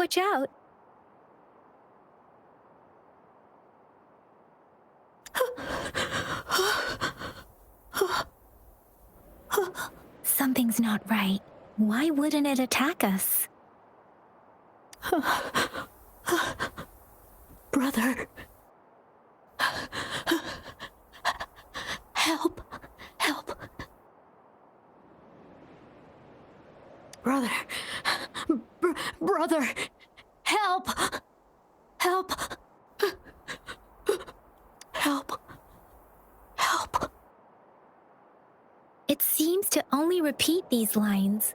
Watch out! Something's not right. Why wouldn't it attack us? Brother. Help. Help. Brother. Brother. Help. Help. Help. Help. It seems to only repeat these lines.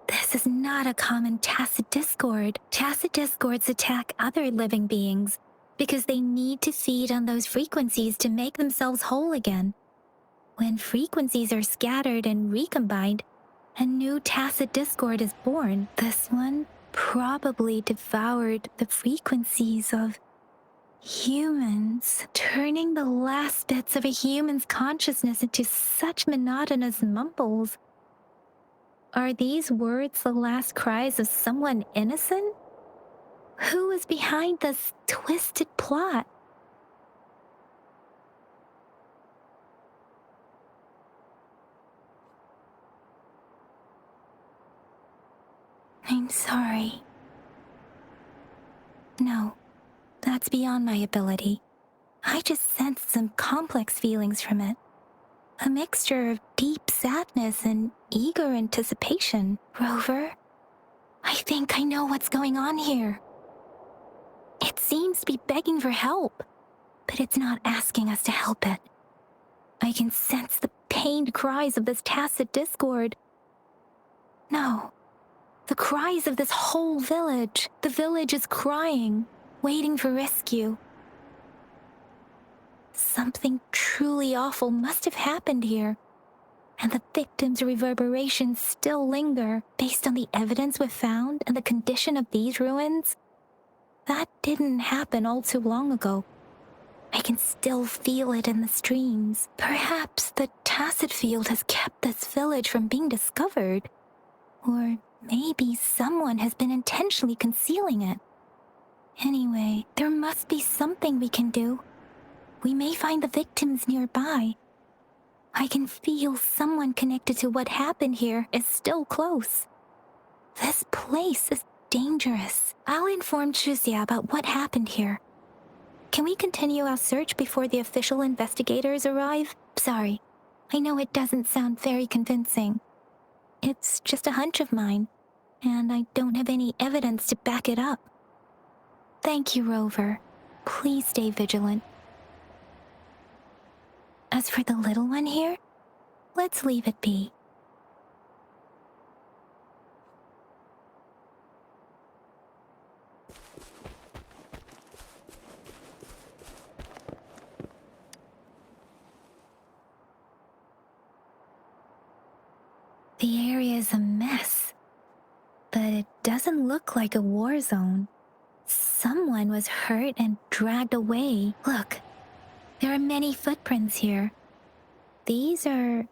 This is not a common tacit discord. Tacit discords attack other living beings because they need to feed on those frequencies to make themselves whole again. When frequencies are scattered and recombined, a new tacit discord is born. This one probably devoured the frequencies of humans, turning the last bits of a human's consciousness into such monotonous mumbles. Are these words the last cries of someone innocent? Who is behind this twisted plot? I'm sorry. No, that's beyond my ability. I just sensed some complex feelings from it. A mixture of deep sadness and eager anticipation. Rover, I think I know what's going on here. It seems to be begging for help, but it's not asking us to help it. I can sense the pained cries of this tacit discord. No, the cries of this whole village. The village is crying, waiting for rescue. Something truly awful must have happened here, and the victims' reverberations still linger. Based on the evidence we've found and the condition of these ruins, that didn't happen all too long ago. I can still feel it in the streams. Perhaps the tacit field has kept this village from being discovered. Or maybe someone has been intentionally concealing it. Anyway, there must be something we can do. We may find the victims nearby. I can feel someone connected to what happened here is still close. This place is dangerous. I'll inform Chuzia about what happened here. Can we continue our search before the official investigators arrive? Sorry, I know it doesn't sound very convincing. It's just a hunch of mine, and I don't have any evidence to back it up. Thank you, Rover. Please stay vigilant. As for the little one here, let's leave it be. The area is a mess, but it doesn't look like a war zone. Someone was hurt and dragged away. Look, there are many footprints here. These are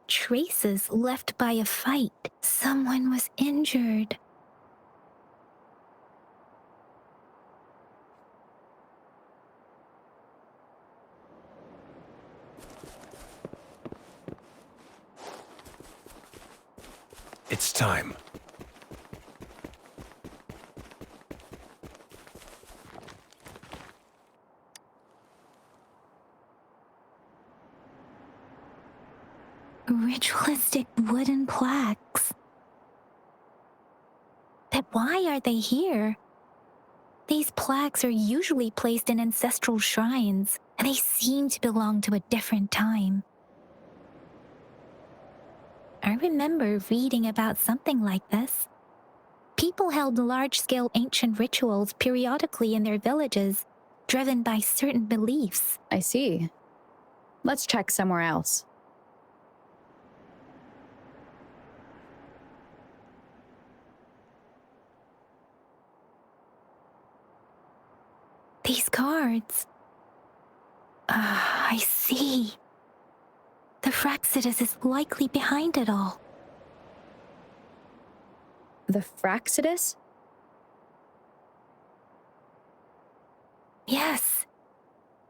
traces left by a fight. Someone was injured. It's time. Ritualistic wooden plaques. But why are they here? These plaques are usually placed in ancestral shrines, and they seem to belong to a different time. I remember reading about something like this. People held large-scale ancient rituals periodically in their villages, driven by certain beliefs. I see. Let's check somewhere else. These cards. I see. The Fraxidus is likely behind it all. The Fraxidus? Yes.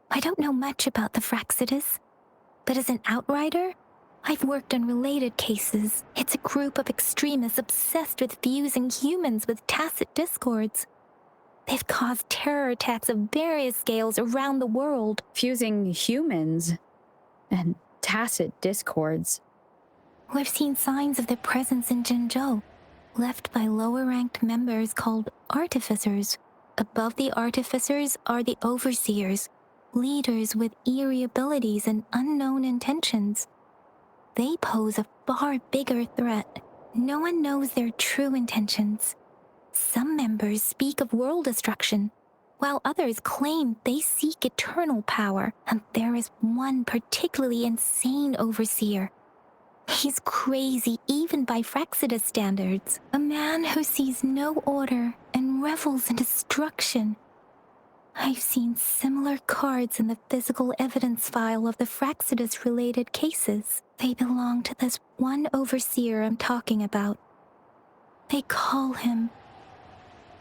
I don't know much about the Fraxidus, but as an outrider, I've worked on related cases. It's a group of extremists obsessed with fusing humans with tacit discords. They've caused terror attacks of various scales around the world. Fusing humans and tacit discords. We've seen signs of their presence in Jinzhou, left by lower-ranked members called artificers. Above the artificers are the overseers, leaders with eerie abilities and unknown intentions. They pose a far bigger threat. No one knows their true intentions. Some members speak of world destruction, while others claim they seek eternal power, and there is one particularly insane overseer. He's crazy even by Fraxidus standards. A man who sees no order and revels in destruction. I've seen similar cards in the physical evidence file of the Fraxidus-related cases. They belong to this one overseer I'm talking about. They call him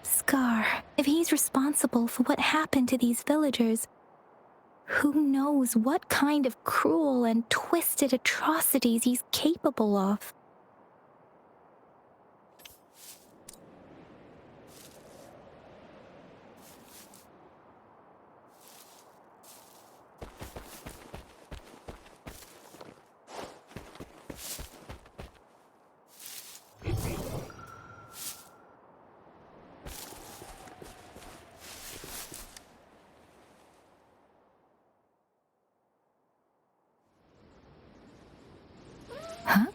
Scar. If he's responsible for what happened to these villagers, who knows what kind of cruel and twisted atrocities he's capable of? Huh?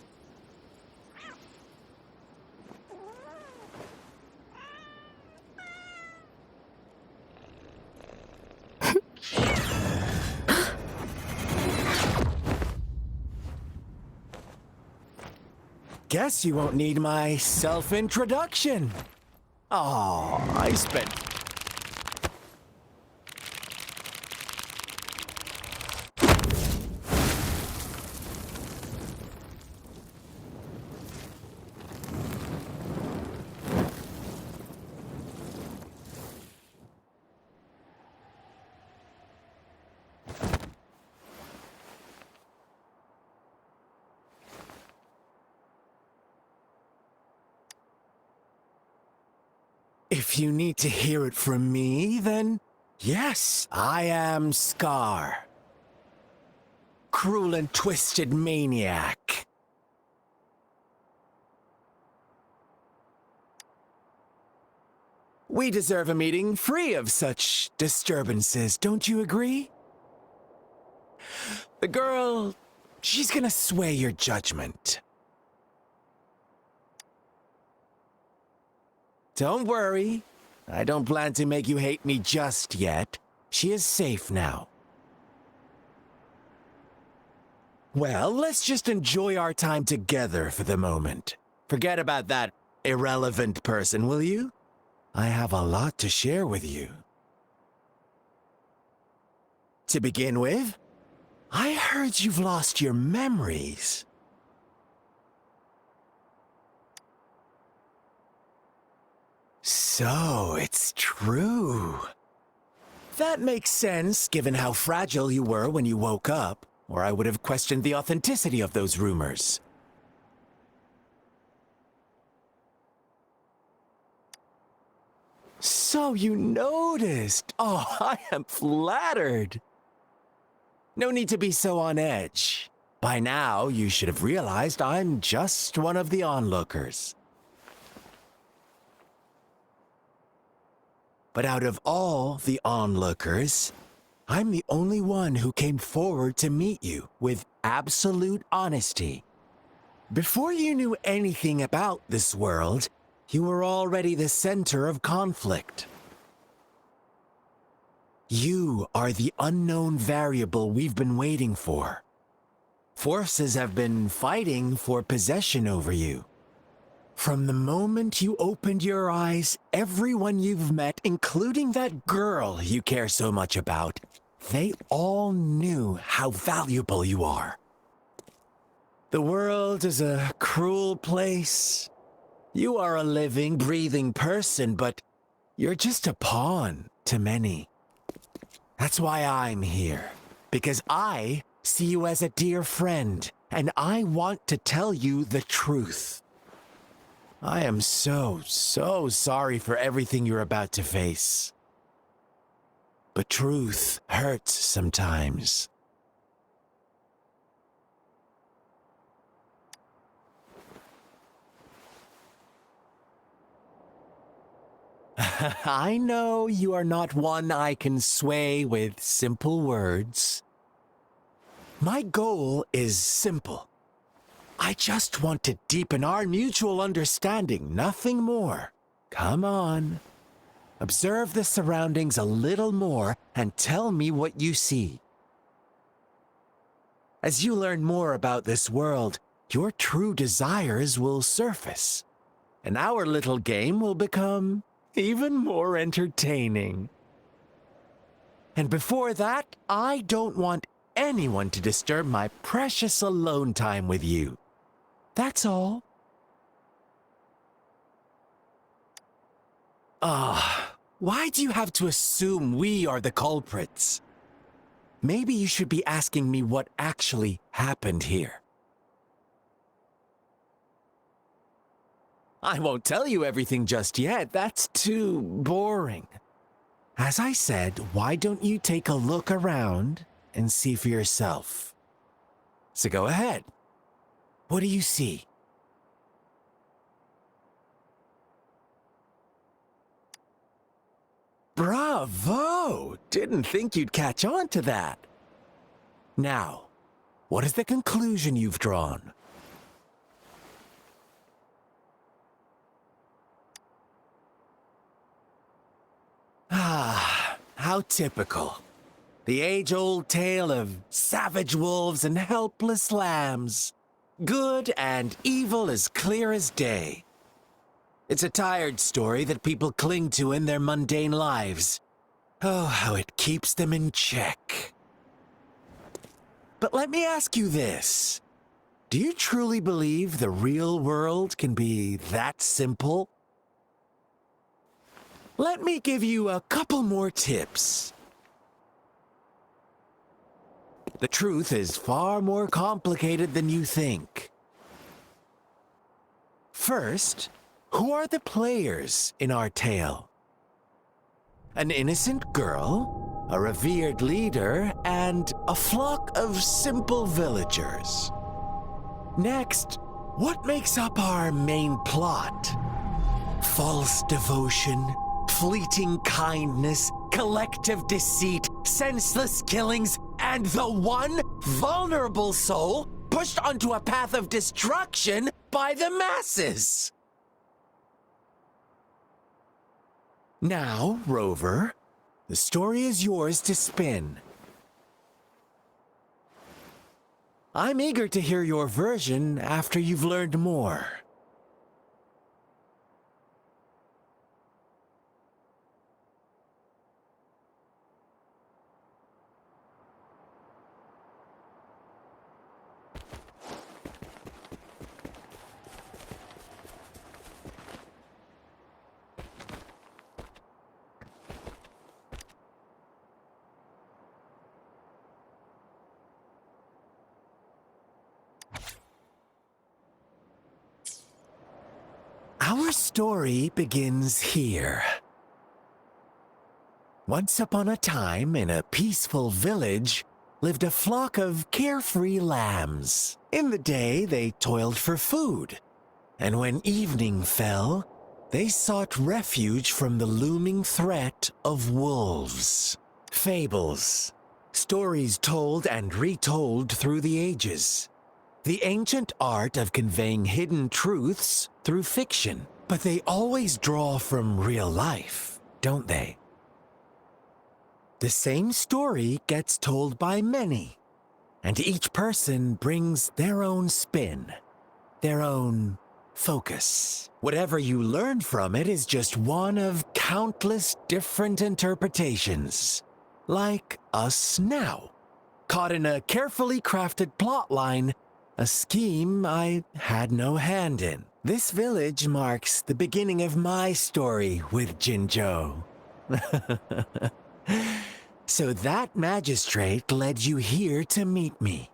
Guess you won't need my self-introduction. Oh, I spent... If you need to hear it from me, then yes, I am Scar. Cruel and twisted maniac. We deserve a meeting free of such disturbances, don't you agree? The girl, she's gonna sway your judgment. Don't worry. I don't plan to make you hate me just yet. She is safe now. Well, let's just enjoy our time together for the moment. Forget about that irrelevant person, will you? I have a lot to share with you. To begin with, I heard you've lost your memories. So, it's true. That makes sense, given how fragile you were when you woke up, or I would have questioned the authenticity of those rumors. So you noticed. Oh, I am flattered. No need to be so on edge. By now, you should have realized I'm just one of the onlookers. But out of all the onlookers, I'm the only one who came forward to meet you with absolute honesty. Before you knew anything about this world, you were already the center of conflict. You are the unknown variable we've been waiting for. Forces have been fighting for possession over you. From the moment you opened your eyes, everyone you've met, including that girl you care so much about, they all knew how valuable you are. The world is a cruel place. You are a living, breathing person, but you're just a pawn to many. That's why I'm here. Because I see you as a dear friend, and I want to tell you the truth. I am so sorry for everything you're about to face. But truth hurts sometimes. I know you are not one I can sway with simple words. My goal is simple. I just want to deepen our mutual understanding, nothing more. Come on. Observe the surroundings a little more and tell me what you see. As you learn more about this world, your true desires will surface, and our little game will become even more entertaining. And before that, I don't want anyone to disturb my precious alone time with you. That's all. Why do you have to assume we are the culprits? Maybe you should be asking me what actually happened here. I won't tell you everything just yet. That's too boring. As I said, why don't you take a look around and see for yourself? So go ahead. What do you see? Bravo! Didn't think you'd catch on to that. Now, what is the conclusion you've drawn? How typical. The age-old tale of savage wolves and helpless lambs. Good and evil as clear as day. It's a tired story that people cling to in their mundane lives. Oh, how it keeps them in check. But let me ask you this. Do you truly believe the real world can be that simple? Let me give you a couple more tips. The truth is far more complicated than you think. First, who are the players in our tale? An innocent girl, a revered leader, and a flock of simple villagers. Next, what makes up our main plot? False devotion, fleeting kindness, collective deceit, senseless killings, and the one vulnerable soul pushed onto a path of destruction by the masses. Now, Rover, the story is yours to spin. I'm eager to hear your version after you've learned more. Our story begins here. Once upon a time, in a peaceful village, lived a flock of carefree lambs. In the day, they toiled for food, and when evening fell, they sought refuge from the looming threat of wolves. Fables, stories told and retold through the ages. The ancient art of conveying hidden truths through fiction, but they always draw from real life, don't they? The same story gets told by many, and each person brings their own spin, their own focus. Whatever you learn from it is just one of countless different interpretations, like us now, caught in a carefully crafted plotline, a scheme I had no hand in. This village marks the beginning of my story with Jinzhou. So that magistrate led you here to meet me.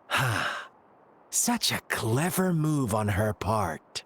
Ha! Such a clever move on her part.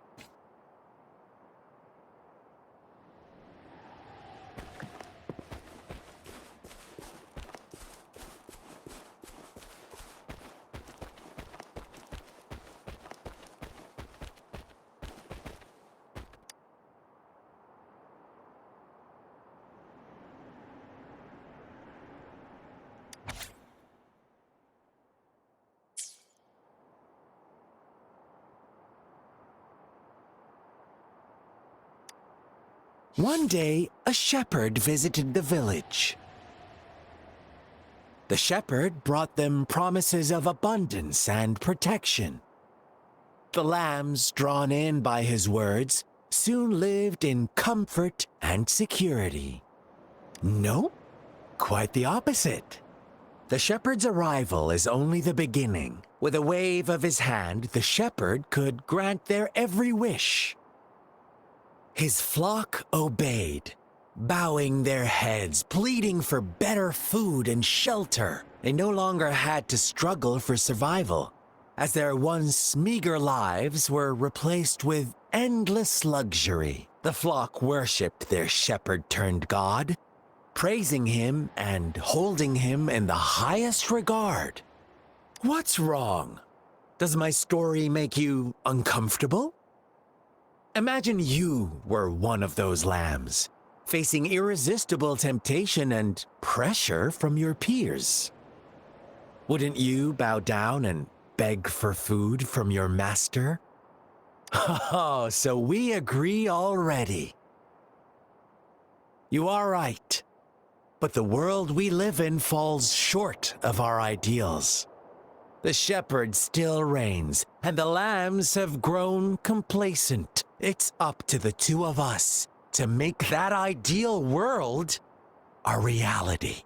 One day, a shepherd visited the village. The shepherd brought them promises of abundance and protection. The lambs, drawn in by his words, soon lived in comfort and security. Nope, quite the opposite. The shepherd's arrival is only the beginning. With a wave of his hand, the shepherd could grant their every wish. His flock obeyed, bowing their heads, pleading for better food and shelter. They no longer had to struggle for survival, as their once meager lives were replaced with endless luxury. The flock worshipped their shepherd-turned-god, praising him and holding him in the highest regard. What's wrong? Does my story make you uncomfortable? Imagine you were one of those lambs, facing irresistible temptation and pressure from your peers. Wouldn't you bow down and beg for food from your master? Oh, so we agree already. You are right, but the world we live in falls short of our ideals. The shepherd still reigns, and the lambs have grown complacent. It's up to the two of us to make that ideal world a reality.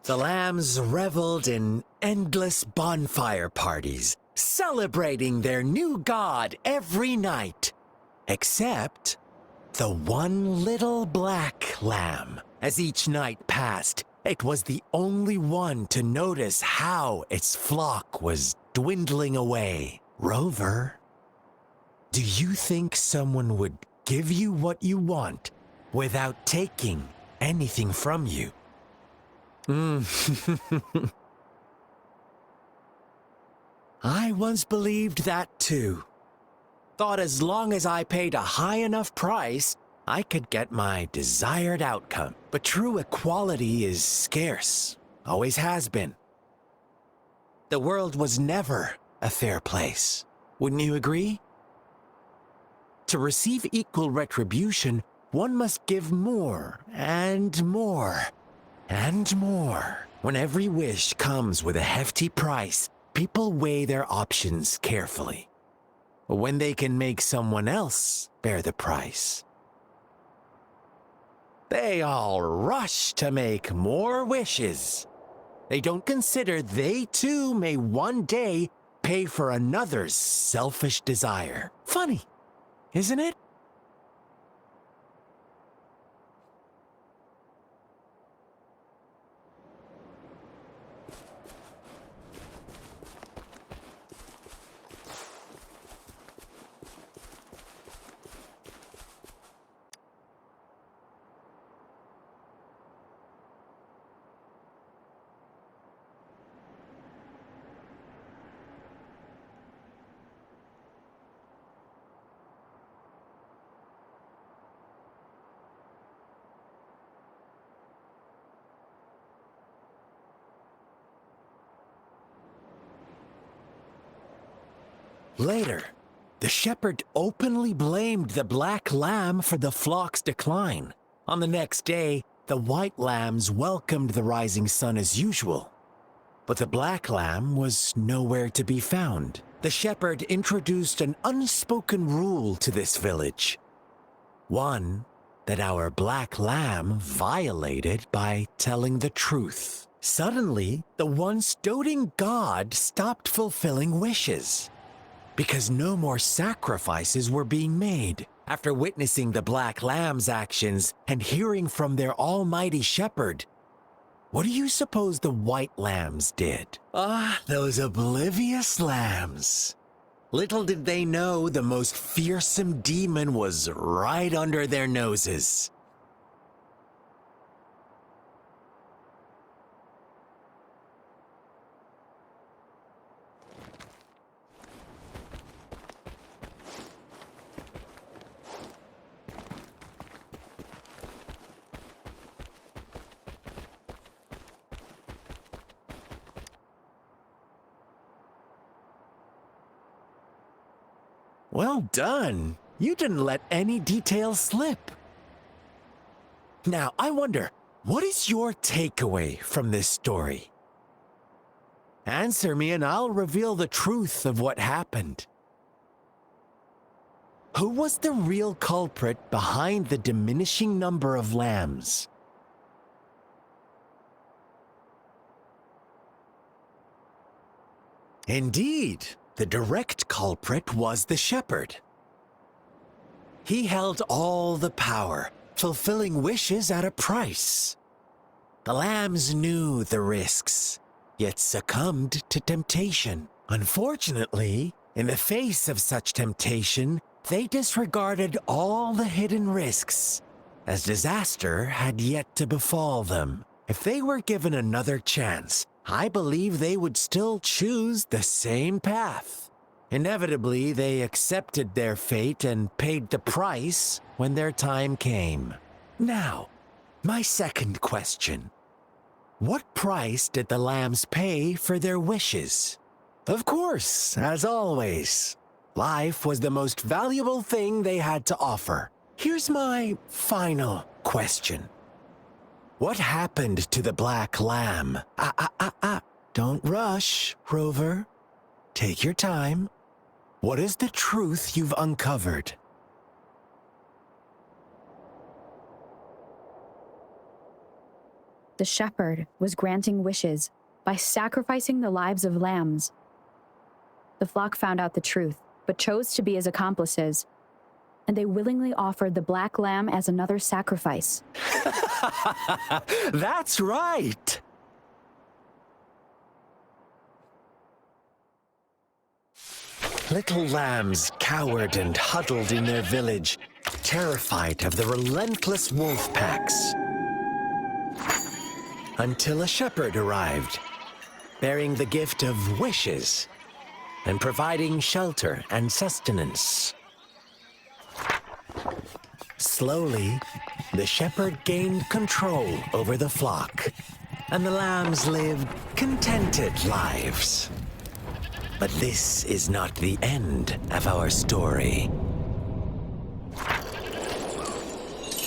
The lambs reveled in endless bonfire parties, celebrating their new god every night, except the one little black lamb. As each night passed, it was the only one to notice how its flock was dwindling away. Rover, do you think someone would give you what you want without taking anything from you? I once believed that too. Thought as long as I paid a high enough price, I could get my desired outcome. But true equality is scarce, always has been. The world was never a fair place. Wouldn't you agree? To receive equal retribution, one must give more and more. And more. When every wish comes with a hefty price, people weigh their options carefully. When they can make someone else bear the price, they all rush to make more wishes. They don't consider they too may one day pay for another's selfish desire. Funny, isn't it? Later, the shepherd openly blamed the black lamb for the flock's decline. On the next day, the white lambs welcomed the rising sun as usual. But the black lamb was nowhere to be found. The shepherd introduced an unspoken rule to this village. One that our black lamb violated by telling the truth. Suddenly, the once doting god stopped fulfilling wishes because no more sacrifices were being made. After witnessing the black lamb's actions and hearing from their almighty shepherd, what do you suppose the white lambs did? Those oblivious lambs. Little did they know the most fearsome demon was right under their noses. Well done. You didn't let any details slip. Now, I wonder, what is your takeaway from this story? Answer me and I'll reveal the truth of what happened. Who was the real culprit behind the diminishing number of lambs? Indeed, the direct culprit was the shepherd. He held all the power, fulfilling wishes at a price. The lambs knew the risks, yet succumbed to temptation. Unfortunately, in the face of such temptation, they disregarded all the hidden risks, as disaster had yet to befall them. If they were given another chance, I believe they would still choose the same path. Inevitably, they accepted their fate and paid the price when their time came. Now, my second question. What price did the lambs pay for their wishes? Of course, as always, life was the most valuable thing they had to offer. Here's my final question. What happened to the black lamb? Don't rush, Rover. Take your time. What is the truth you've uncovered? The shepherd was granting wishes by sacrificing the lives of lambs. The flock found out the truth, but chose to be his accomplices, and they willingly offered the black lamb as another sacrifice. That's right. Little lambs cowered and huddled in their village, terrified of the relentless wolf packs. Until a shepherd arrived, bearing the gift of wishes and providing shelter and sustenance. Slowly, the shepherd gained control over the flock, and the lambs lived contented lives. But this is not the end of our story.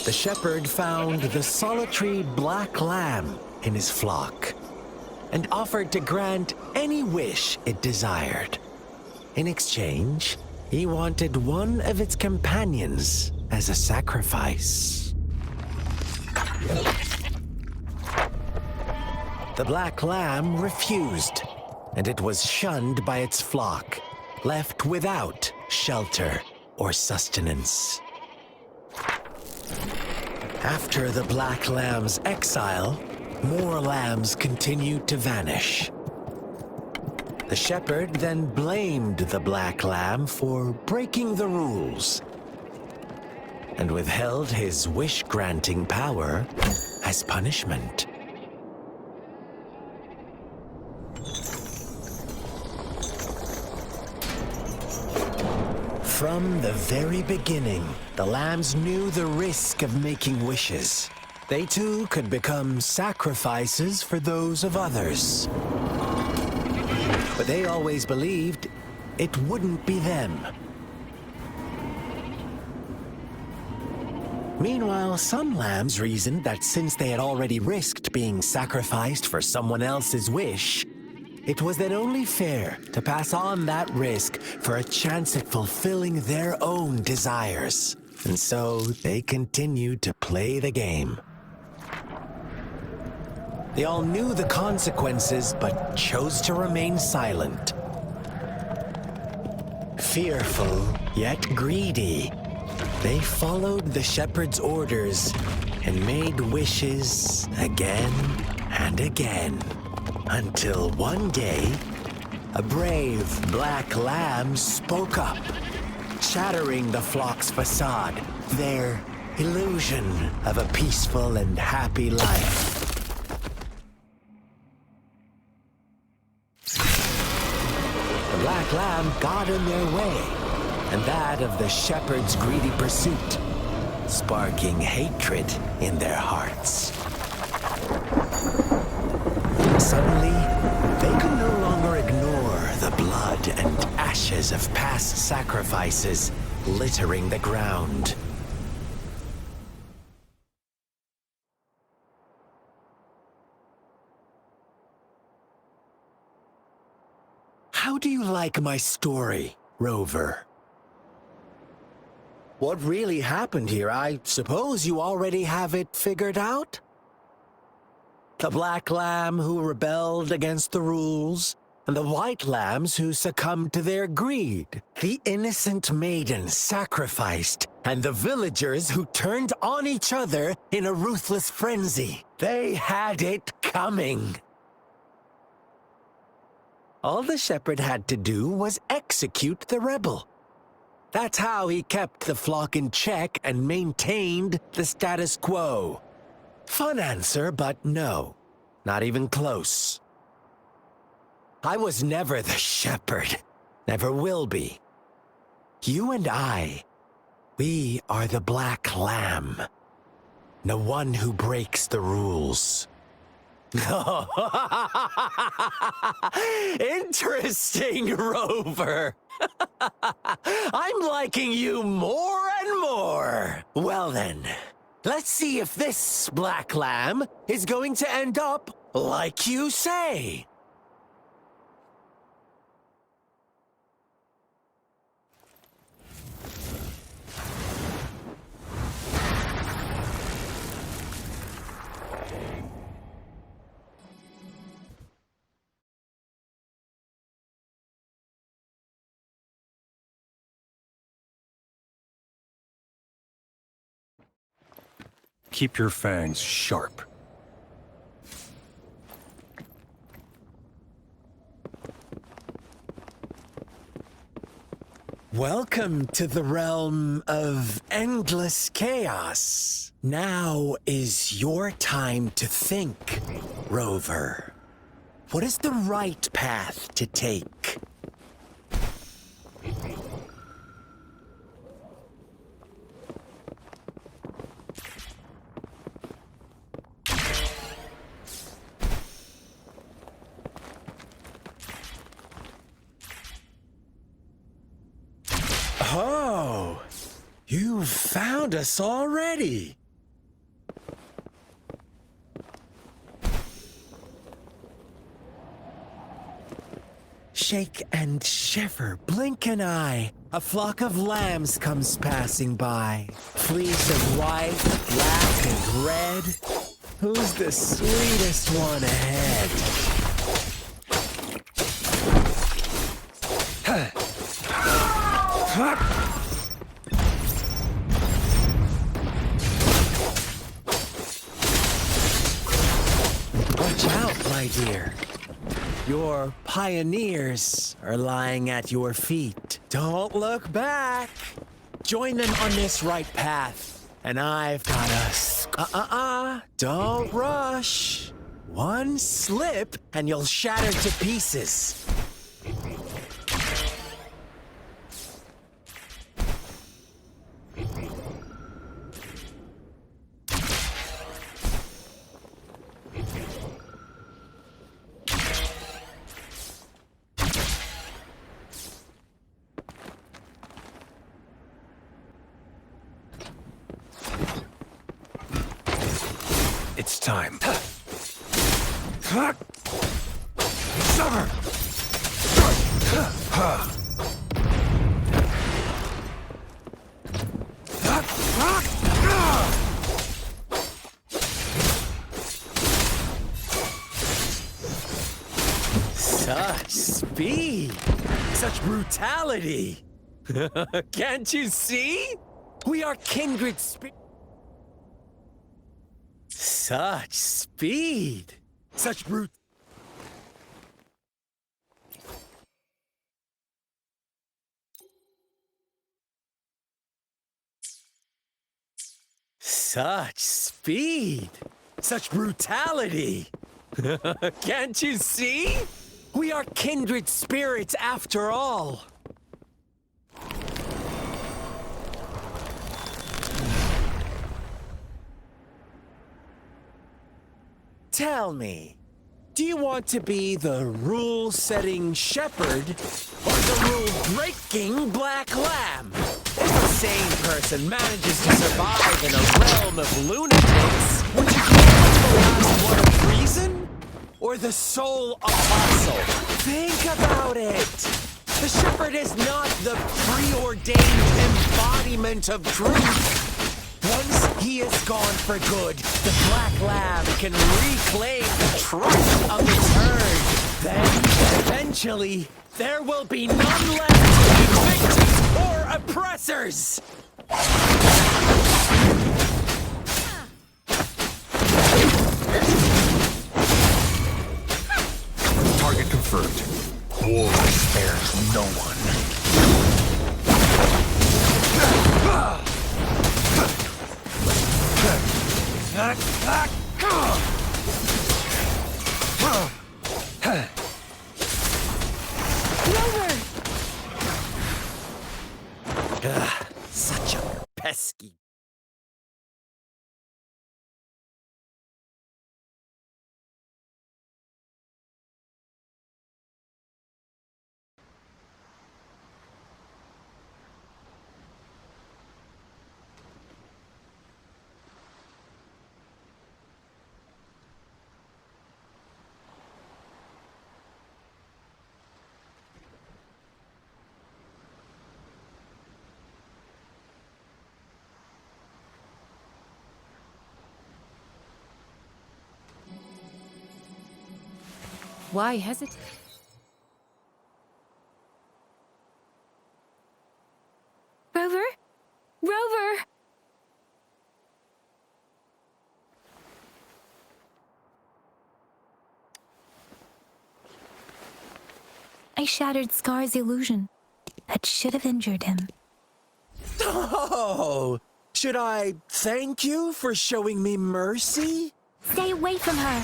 The shepherd found the solitary black lamb in his flock and offered to grant any wish it desired. In exchange, he wanted one of its companions as a sacrifice. The black lamb refused, and it was shunned by its flock, left without shelter or sustenance. After the black lamb's exile, more lambs continued to vanish. The shepherd then blamed the black lamb for breaking the rules and withheld his wish-granting power as punishment. From the very beginning, the lambs knew the risk of making wishes. They too could become sacrifices for those of others. But they always believed it wouldn't be them. Meanwhile, some lambs reasoned that since they had already risked being sacrificed for someone else's wish, it was then only fair to pass on that risk for a chance at fulfilling their own desires. And so they continued to play the game. They all knew the consequences, but chose to remain silent. Fearful, yet greedy, they followed the shepherd's orders and made wishes again and again, until one day, a brave black lamb spoke up, shattering the flock's facade, their illusion of a peaceful and happy life. The black lamb got in their way, and that of the shepherd's greedy pursuit, sparking hatred in their hearts. Suddenly, they could no longer ignore the blood and ashes of past sacrifices littering the ground. How do you like my story, Rover? What really happened here? I suppose you already have it figured out? The black lamb who rebelled against the rules, and the white lambs who succumbed to their greed. The innocent maiden sacrificed, and the villagers who turned on each other in a ruthless frenzy. They had it coming. All the shepherd had to do was execute the rebel. That's how he kept the flock in check and maintained the status quo. Fun answer, but no, not even close. I was never the shepherd, never will be. You and I, we are the black lamb, the one who breaks the rules. Interesting, Rover. I'm liking you more and more. Well then, let's see if this black lamb is going to end up like you say. Keep your fangs sharp. Welcome to the realm of endless chaos. Now is your time to think, Rover. What is the right path to take? Oh, you've found us already. Shake and shiver, blink an eye. A flock of lambs comes passing by. Fleece of white, black, and red. Who's the sweetest one ahead? Watch out, my dear. Your pioneers are lying at your feet. Don't look back. Join them on this right path. And I've got us. Don't rush. One slip and you'll shatter to pieces. time. Sever! Such speed! Such brutality! Can't you see? We are kindred Such speed! Such Such speed! Such brutality! Can't you see? We are kindred spirits after all! Tell me, do you want to be the rule-setting shepherd or the rule-breaking black lamb? If a sane person manages to survive in a realm of lunatics, would you go with the last one of reason or the sole apostle? Think about it. The shepherd is not the preordained embodiment of truth. Once he is gone for good, the black lamb can reclaim the trust of its herd. Then, eventually, there will be none left to be victims or oppressors! Target confirmed. War spares no one. Such a pesky. Why hesitate? Rover? Rover! I shattered Scar's illusion. That should have injured him. Oh! Should I thank you for showing me mercy? Stay away from her!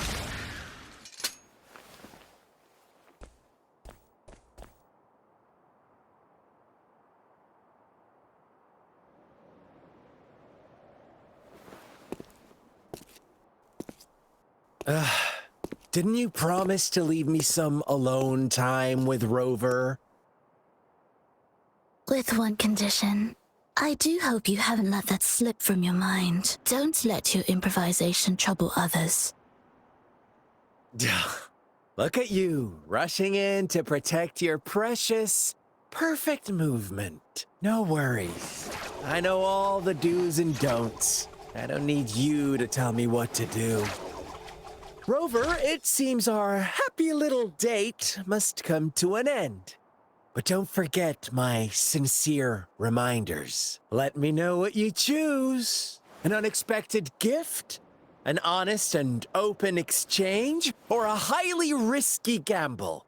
Didn't you promise to leave me some alone time with Rover? With one condition. I do hope you haven't let that slip from your mind. Don't let your improvisation trouble others. Look at you, rushing in to protect your precious, perfect movement. No worries. I know all the do's and don'ts. I don't need you to tell me what to do. Rover, it seems our happy little date must come to an end. But don't forget my sincere reminders. Let me know what you choose. An unexpected gift? An honest and open exchange? Or a highly risky gamble?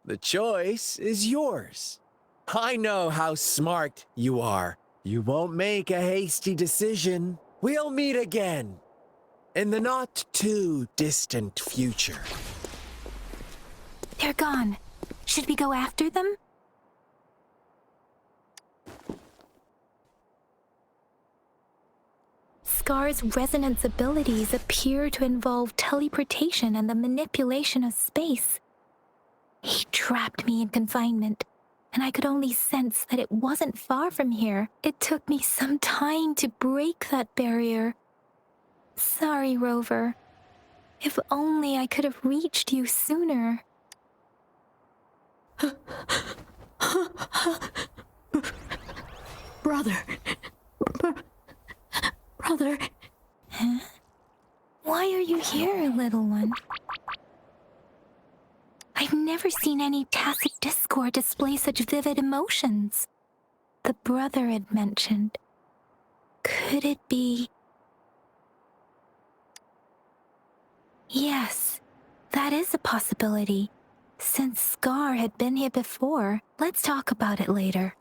The choice is yours. I know how smart you are. You won't make a hasty decision. We'll meet again in the not-too-distant future. They're gone. Should we go after them? Scar's resonance abilities appear to involve teleportation and the manipulation of space. He trapped me in confinement, and I could only sense that it wasn't far from here. It took me some time to break that barrier. Sorry, Rover. If only I could have reached you sooner. Brother. Brother. Huh? Why are you here, little one? I've never seen any tacit discord display such vivid emotions. The brother had mentioned. Could it be... Yes, that is a possibility. Since Scar had been here before, let's talk about it later.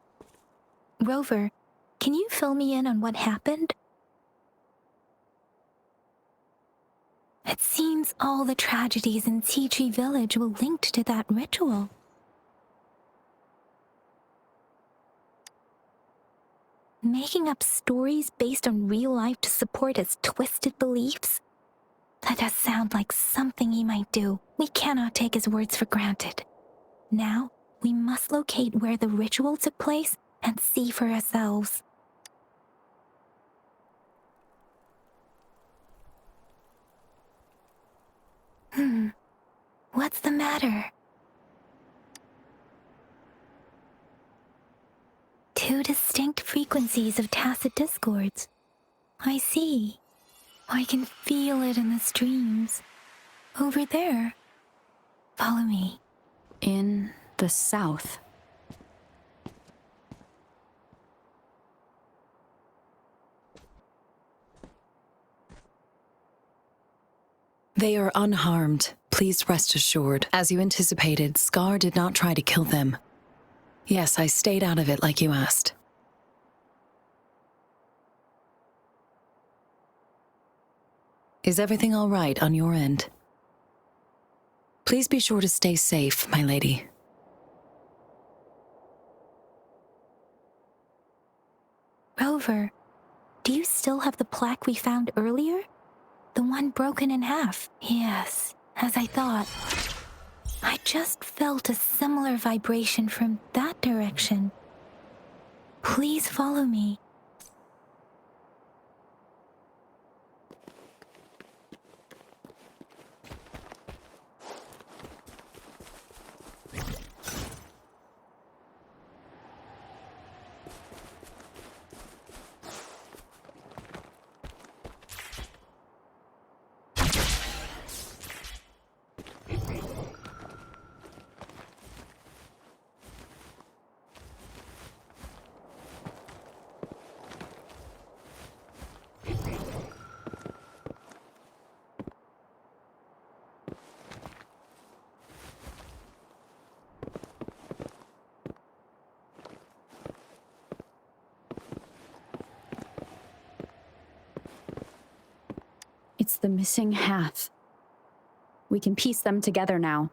Rover, can you fill me in on what happened? It seems all the tragedies in Tea Tree Village were linked to that ritual. Making up stories based on real life to support his twisted beliefs? That does sound like something he might do. We cannot take his words for granted. Now, we must locate where the ritual took place and see for ourselves. What's the matter? Two distinct frequencies of tacit discords. I see. I can feel it in the streams. Over there. Follow me. In the south. They are unharmed. Please rest assured. As you anticipated, Scar did not try to kill them. Yes, I stayed out of it like you asked. Is everything all right on your end? Please be sure to stay safe, my lady. Rover, do you still have the plaque we found earlier? The one broken in half. Yes, as I thought. I just felt a similar vibration from that direction. Please follow me. It's the missing half. We can piece them together now.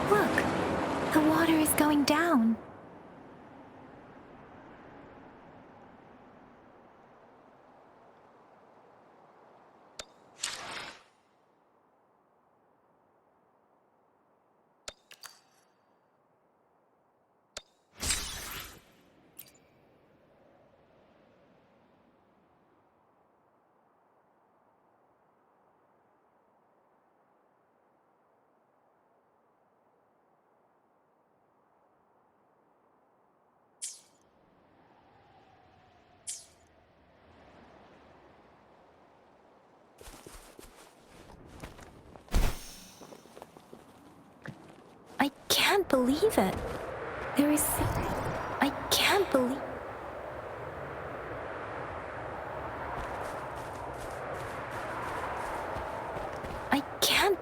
Look, the water is going down. I can't believe it. I can't believe...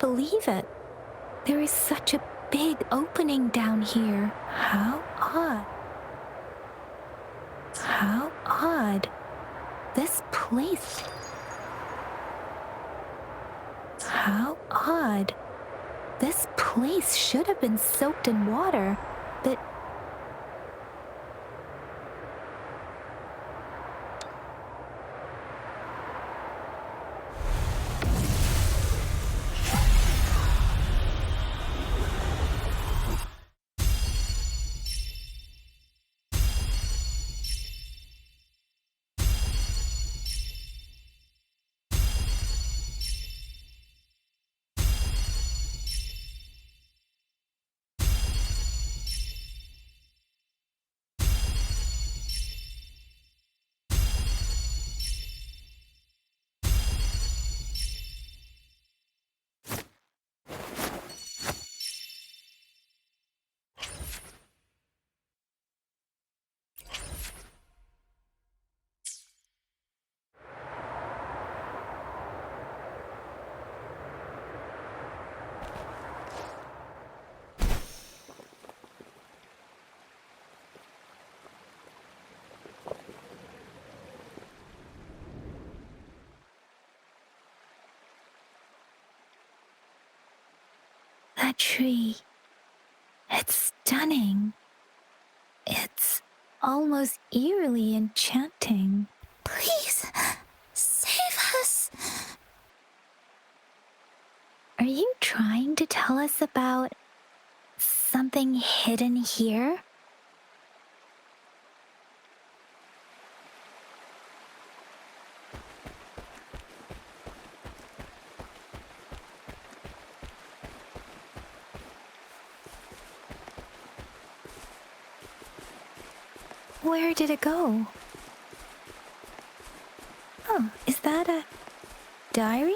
believe it. There is such a big opening down here. How odd. How odd. This place. How odd. This place should have been soaked in water, but... That tree. It's stunning. It's almost eerily enchanting. Please, save us. Are you trying to tell us about something hidden here? Where did it go? Oh, is that a diary?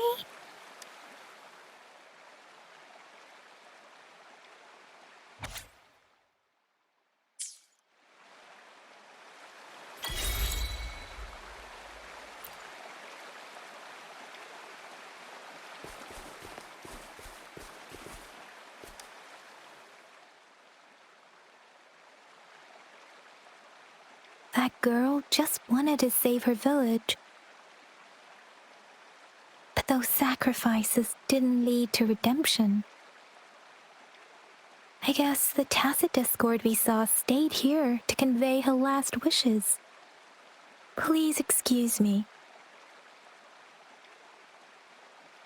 That girl just wanted to save her village. But those sacrifices didn't lead to redemption. I guess the tacit discord we saw stayed here to convey her last wishes. Please excuse me.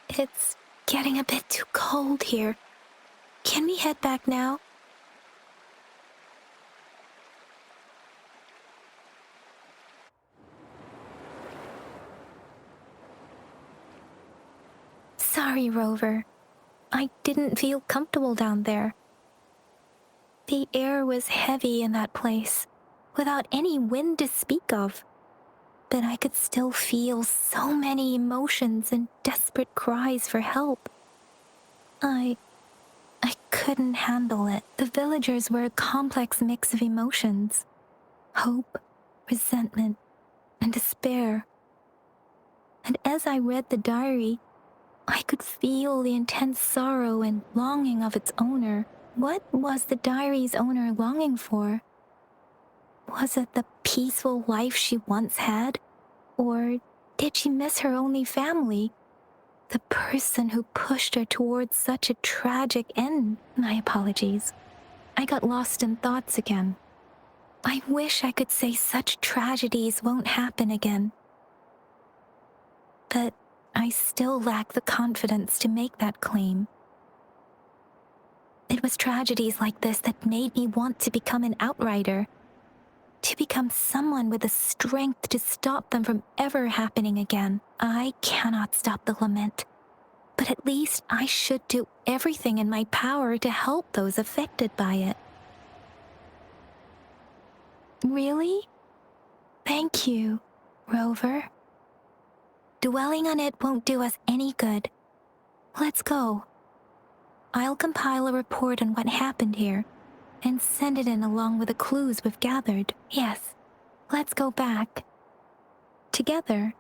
It's getting a bit too cold here. Can we head back now? Sorry, Rover. I didn't feel comfortable down there. The air was heavy in that place, without any wind to speak of. But I could still feel so many emotions and desperate cries for help. I couldn't handle it. The villagers were a complex mix of emotions. Hope, resentment, and despair. And as I read the diary, I could feel the intense sorrow and longing of its owner. What was the diary's owner longing for? Was it the peaceful life she once had? Or did she miss her only family? The person who pushed her towards such a tragic end? My apologies. I got lost in thoughts again. I wish I could say such tragedies won't happen again. But I still lack the confidence to make that claim. It was tragedies like this that made me want to become an outrider, to become someone with the strength to stop them from ever happening again. I cannot stop the lament, but at least I should do everything in my power to help those affected by it. Really? Thank you, Rover. Dwelling on it won't do us any good. Let's go. I'll compile a report on what happened here and send it in along with the clues we've gathered. Yes, let's go back. Together.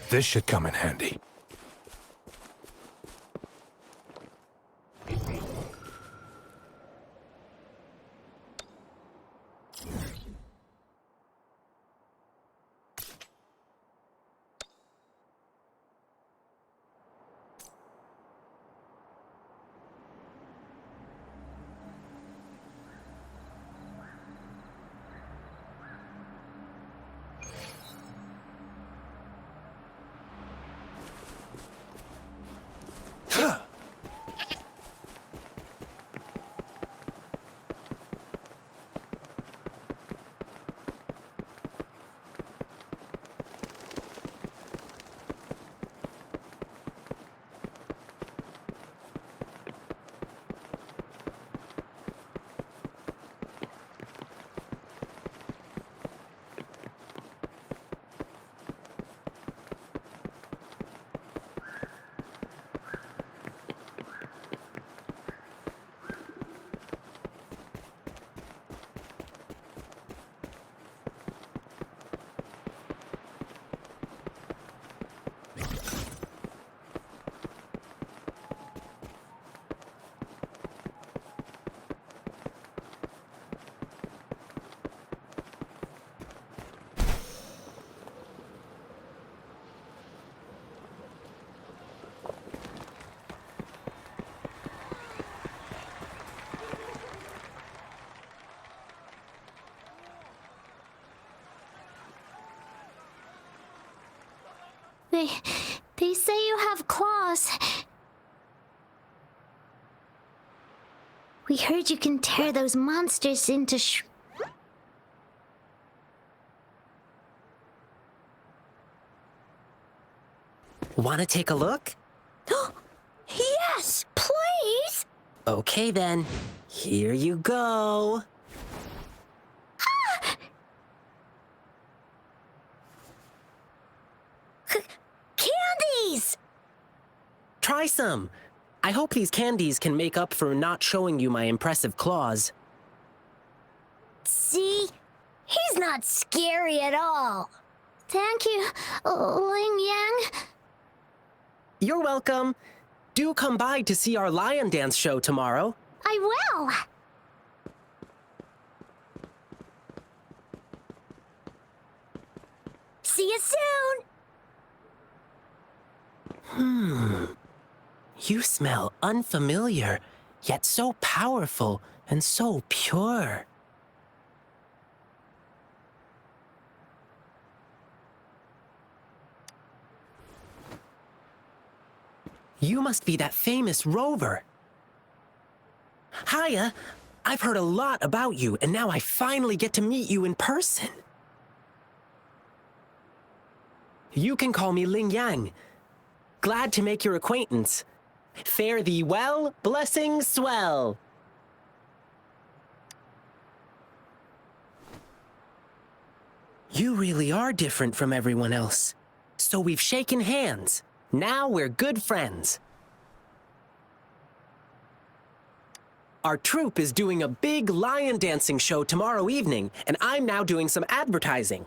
This should come in handy. They say you have claws. We heard you can tear those monsters into Want to take a look? Yes, please! Okay then, here you go. Candies! Try some. I hope these candies can make up for not showing you my impressive claws. See? He's not scary at all. Thank you, Ling Yang. You're welcome. Do come by to see our lion dance show tomorrow. I will. See you soon. You smell unfamiliar, yet so powerful and so pure. You must be that famous rover. Hiya, I've heard a lot about you, and now I finally get to meet you in person. You can call me Ling Yang. Glad to make your acquaintance. Fare thee well, blessing swell. You really are different from everyone else. So we've shaken hands. Now we're good friends. Our troupe is doing a big lion dancing show tomorrow evening, and I'm now doing some advertising.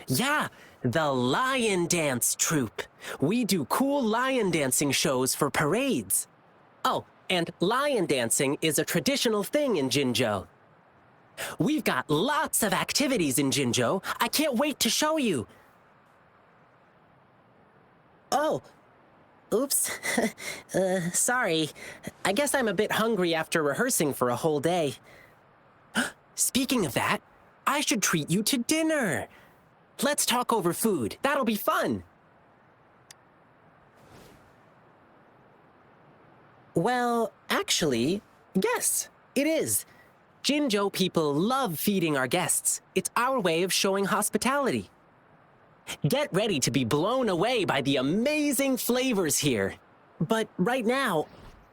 Yeah, the Lion Dance Troupe. We do cool lion dancing shows for parades. Oh, and lion dancing is a traditional thing in Jinzhou. We've got lots of activities in Jinzhou. I can't wait to show you. Oh, oops. Sorry. I guess I'm a bit hungry after rehearsing for a whole day. Speaking of that, I should treat you to dinner. Let's talk over food. That'll be fun. Well, actually, yes, it is. Jinzhou people love feeding our guests. It's our way of showing hospitality. Get ready to be blown away by the amazing flavors here. But right now,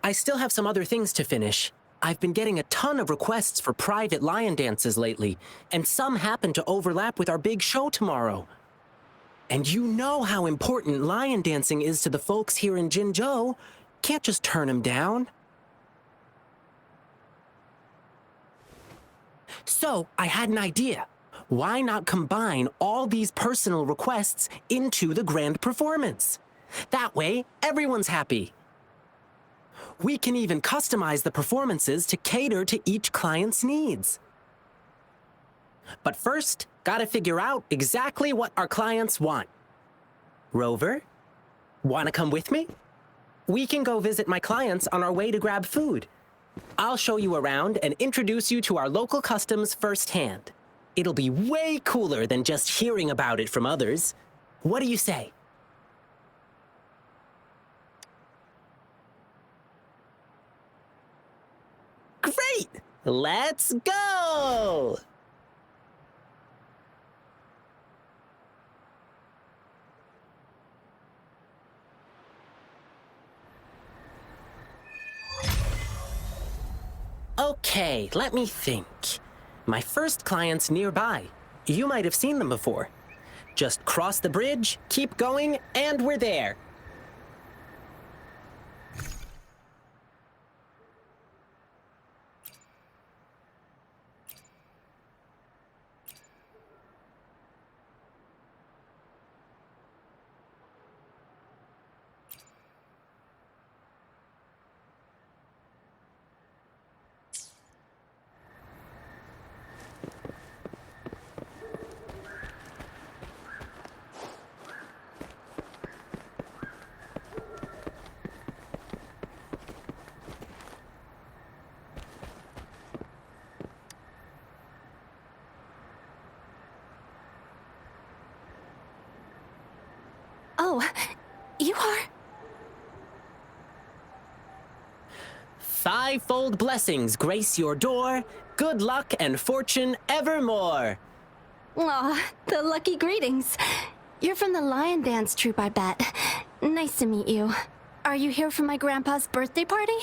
I still have some other things to finish. I've been getting a ton of requests for private lion dances lately, and some happen to overlap with our big show tomorrow. And you know how important lion dancing is to the folks here in Jinzhou. Can't just turn them down. So, I had an idea. Why not combine all these personal requests into the grand performance? That way, everyone's happy. We can even customize the performances to cater to each client's needs. But first, gotta figure out exactly what our clients want. Rover, wanna come with me? We can go visit my clients on our way to grab food. I'll show you around and introduce you to our local customs firsthand. It'll be way cooler than just hearing about it from others. What do you say? Great! Let's go! Okay, let me think. My first client's nearby. You might have seen them before. Just cross the bridge, keep going, and we're there. Oh, you are? Fivefold blessings grace your door, good luck and fortune evermore. Aw, the lucky greetings. You're from the Lion Dance troupe, I bet. Nice to meet you. Are you here for my grandpa's birthday party?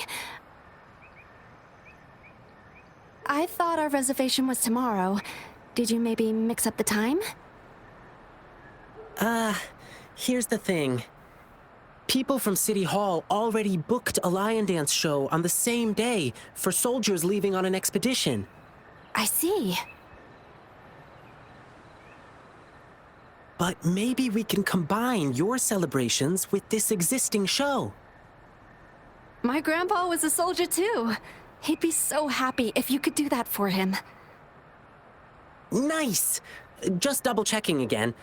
I thought our reservation was tomorrow. Did you maybe mix up the time? Here's the thing. People from City Hall already booked a lion dance show on the same day for soldiers leaving on an expedition. I see. But maybe we can combine your celebrations with this existing show. My grandpa was a soldier too. He'd be so happy if you could do that for him. Nice! Just double checking again.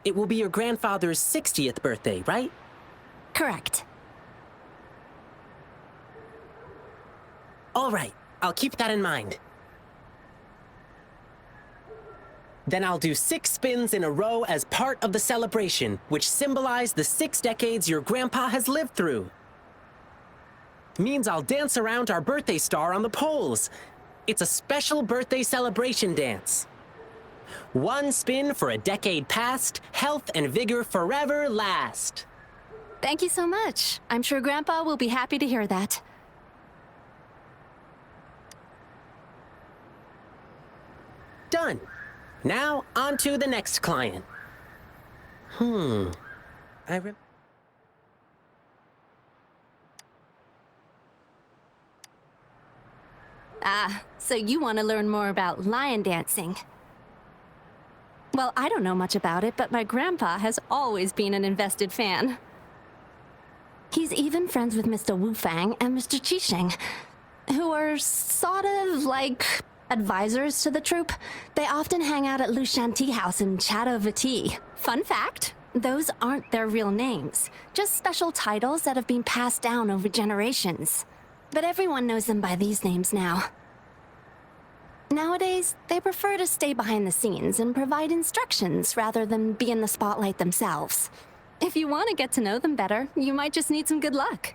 It will be your grandfather's 60th birthday, right? Correct. All right, I'll keep that in mind. Then I'll do 6 spins in a row as part of the celebration, which symbolize the 6 decades your grandpa has lived through. Means I'll dance around our birthday star on the poles. It's a special birthday celebration dance. 1 spin for a decade past, health and vigor forever last. Thank you so much. I'm sure Grandpa will be happy to hear that. Done. Now, on to the next client. Ah, so you want to learn more about lion dancing. Well, I don't know much about it, but my grandpa has always been an invested fan. He's even friends with Mr. Wu Fang and Mr. Qisheng, who are sort of like advisors to the troupe. They often hang out at Lu Shan Tea House and chat over tea. Fun fact, those aren't their real names, just special titles that have been passed down over generations. But everyone knows them by these names now. Nowadays, they prefer to stay behind the scenes and provide instructions rather than be in the spotlight themselves. If you want to get to know them better, you might just need some good luck.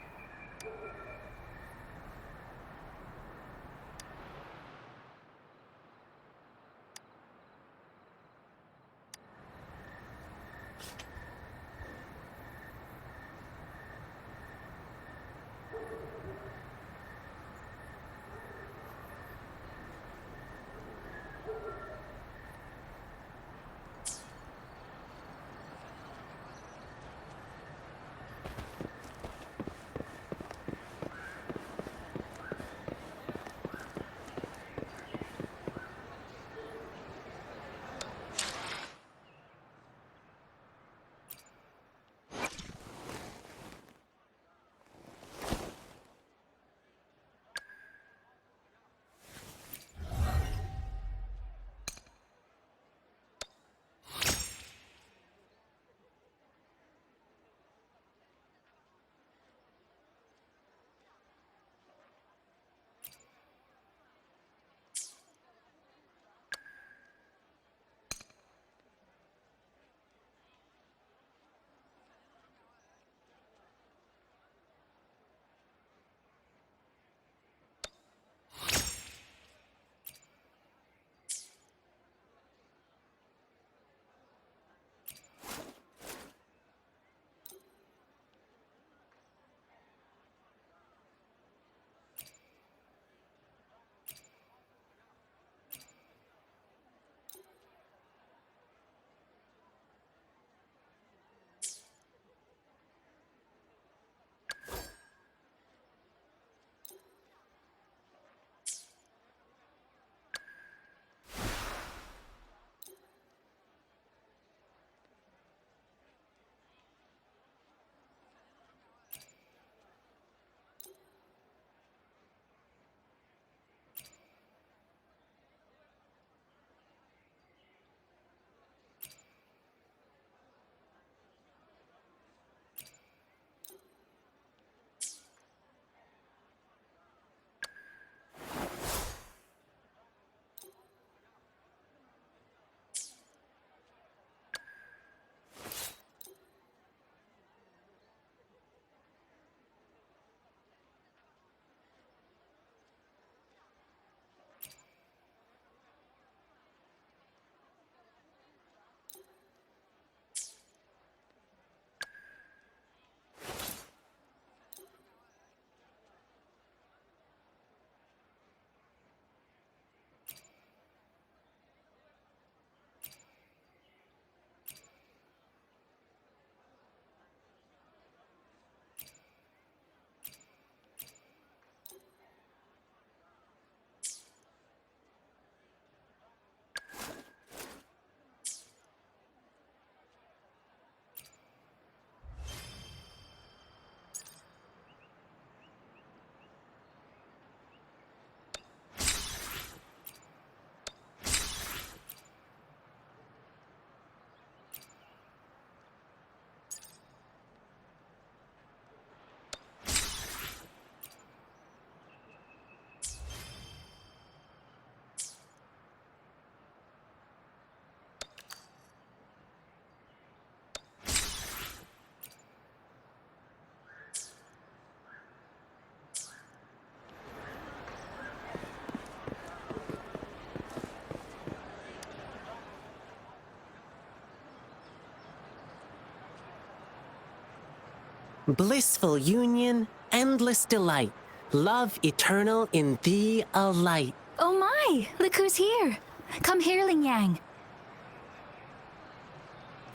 Blissful union, endless delight. Love eternal in thee a light. Oh my! Look who's here! Come here, Ling Yang.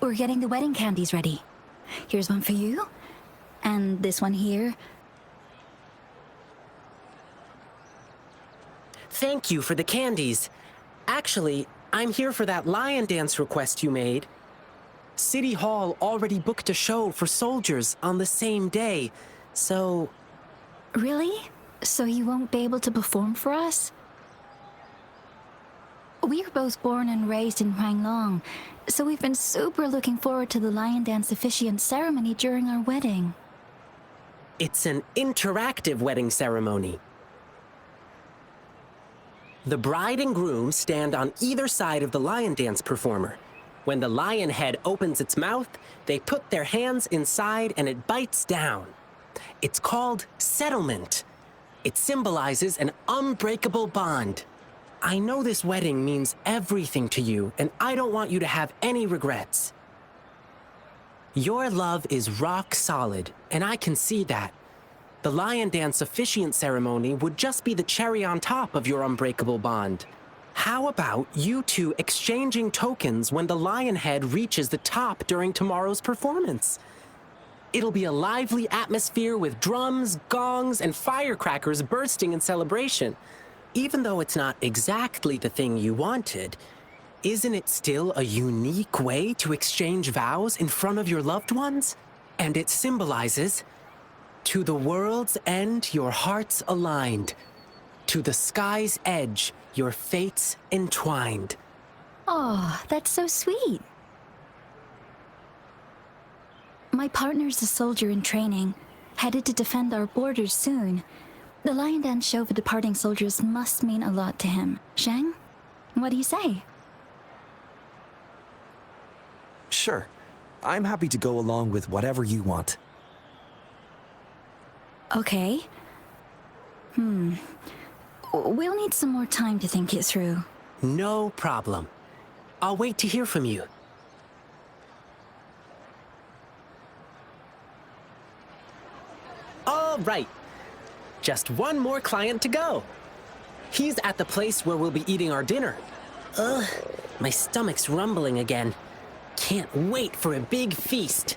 We're getting the wedding candies ready. Here's one for you. And this one here. Thank you for the candies. Actually, I'm here for that lion dance request you made. City Hall already booked a show for soldiers on the same day, so... Really? So you won't be able to perform for us? We're both born and raised in Huanglong, so we've been super looking forward to the lion dance officiant ceremony during our wedding. It's an interactive wedding ceremony. The bride and groom stand on either side of the lion dance performer. When the lion head opens its mouth, they put their hands inside and it bites down. It's called settlement. It symbolizes an unbreakable bond. I know this wedding means everything to you, and I don't want you to have any regrets. Your love is rock solid, and I can see that. The lion dance officiant ceremony would just be the cherry on top of your unbreakable bond. How about you two exchanging tokens when the lion head reaches the top during tomorrow's performance? It'll be a lively atmosphere with drums, gongs, and firecrackers bursting in celebration. Even though it's not exactly the thing you wanted, isn't it still a unique way to exchange vows in front of your loved ones? And it symbolizes, to the world's end, your hearts aligned. To the sky's edge, your fates entwined. Oh, that's so sweet. My partner's a soldier in training, headed to defend our borders soon. The lion dance show for departing soldiers must mean a lot to him. Zhang, what do you say? Sure. I'm happy to go along with whatever you want. Okay. We'll need some more time to think it through. No problem. I'll wait to hear from you. All right. Just one more client to go. He's at the place where we'll be eating our dinner. Ugh, my stomach's rumbling again. Can't wait for a big feast.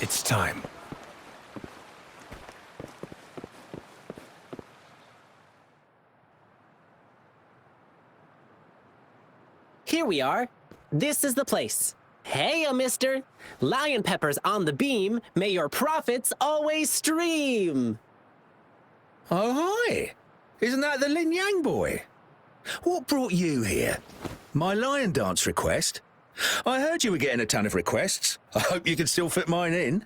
It's time. Here we are. This is the place. Hey, mister. Lion peppers on the beam. May your profits always stream. Oh, hi. Isn't that the Lin Yang boy? What brought you here? My lion dance request? I heard you were getting a ton of requests. I hope you can still fit mine in.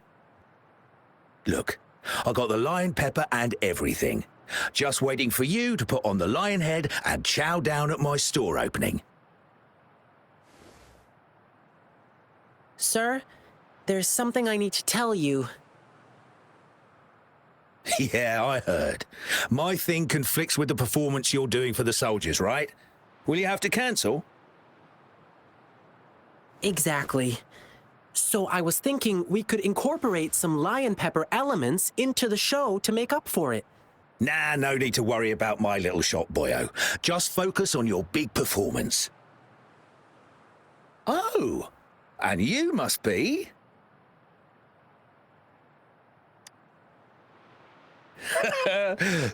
Look, I got the lion pepper and everything. Just waiting for you to put on the lion head and chow down at my store opening. Sir, there's something I need to tell you. Yeah, I heard. My thing conflicts with the performance you're doing for the soldiers, right? Will you have to cancel? Exactly. So I was thinking we could incorporate some lion pepper elements into the show to make up for it. Nah, no need to worry about my little shop, boyo. Just focus on your big performance. Oh, and you must be...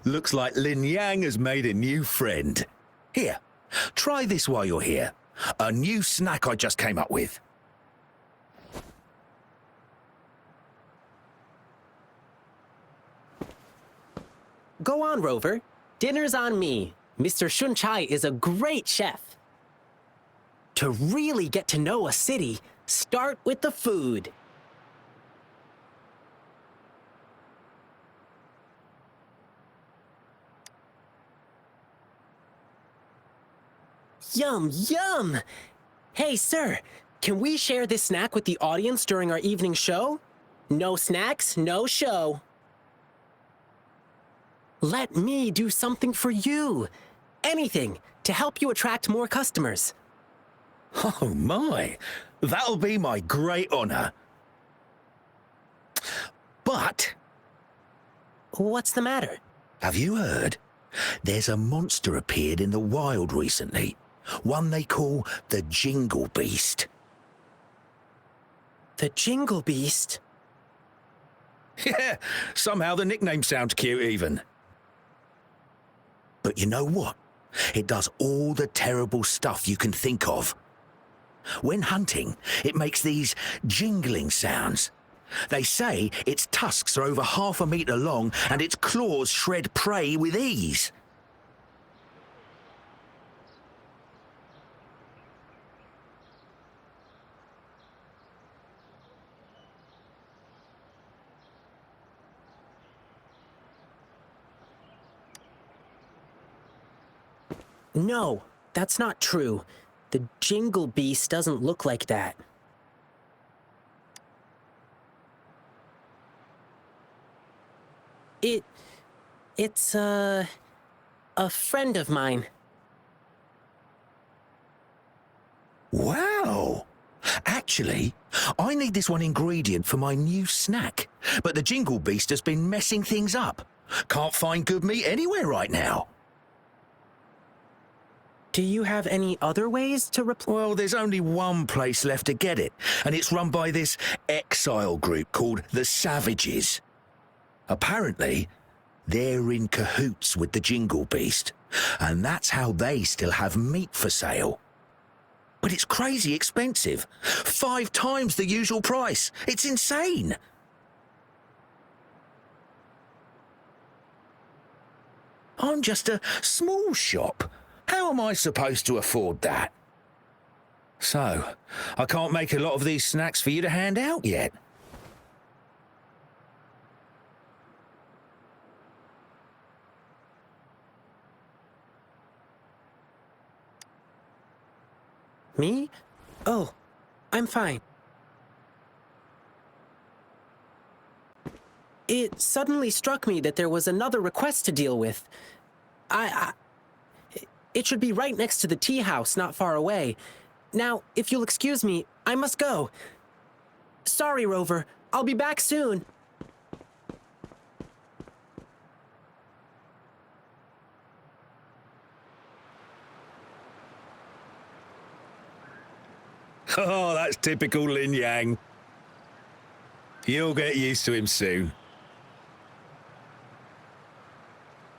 Looks like Lin Yang has made a new friend. Here, try this while you're here. A new snack I just came up with. Go on, Rover. Dinner's on me. Mr. Shun Chai is a great chef. To really get to know a city, start with the food. Yum, yum! Hey, sir, can we share this snack with the audience during our evening show? No snacks, no show. Let me do something for you. Anything to help you attract more customers. Oh my, that'll be my great honor. But, What's the matter? have you heard? There's a monster appeared in the wild recently. One they call the Jingle Beast. The Jingle Beast? Yeah, somehow the nickname sounds cute even. But you know what? It does all the terrible stuff you can think of. When hunting, it makes these jingling sounds. They say its tusks are over 1/2 meter long and its claws shred prey with ease. No, that's not true. The Jingle Beast doesn't look like that. It's a friend of mine. Wow! Actually, I need this one ingredient for my new snack, but the Jingle Beast has been messing things up. Can't find good meat anywhere right now. Do you have any other ways to Well, there's only one place left to get it, and it's run by this exile group called the Savages. Apparently, they're in cahoots with the Jingle Beast, and that's how they still have meat for sale. But it's crazy expensive. 5 times the usual price. It's insane. I'm just a small shop. How am I supposed to afford that? So, I can't make a lot of these snacks for you to hand out yet. Me? Oh, I'm fine. It suddenly struck me that there was another request to deal with. It should be right next to the tea house, not far away. Now, if you'll excuse me, I must go. Sorry, Rover. I'll be back soon. Oh, that's typical Lin Yang. You'll get used to him soon.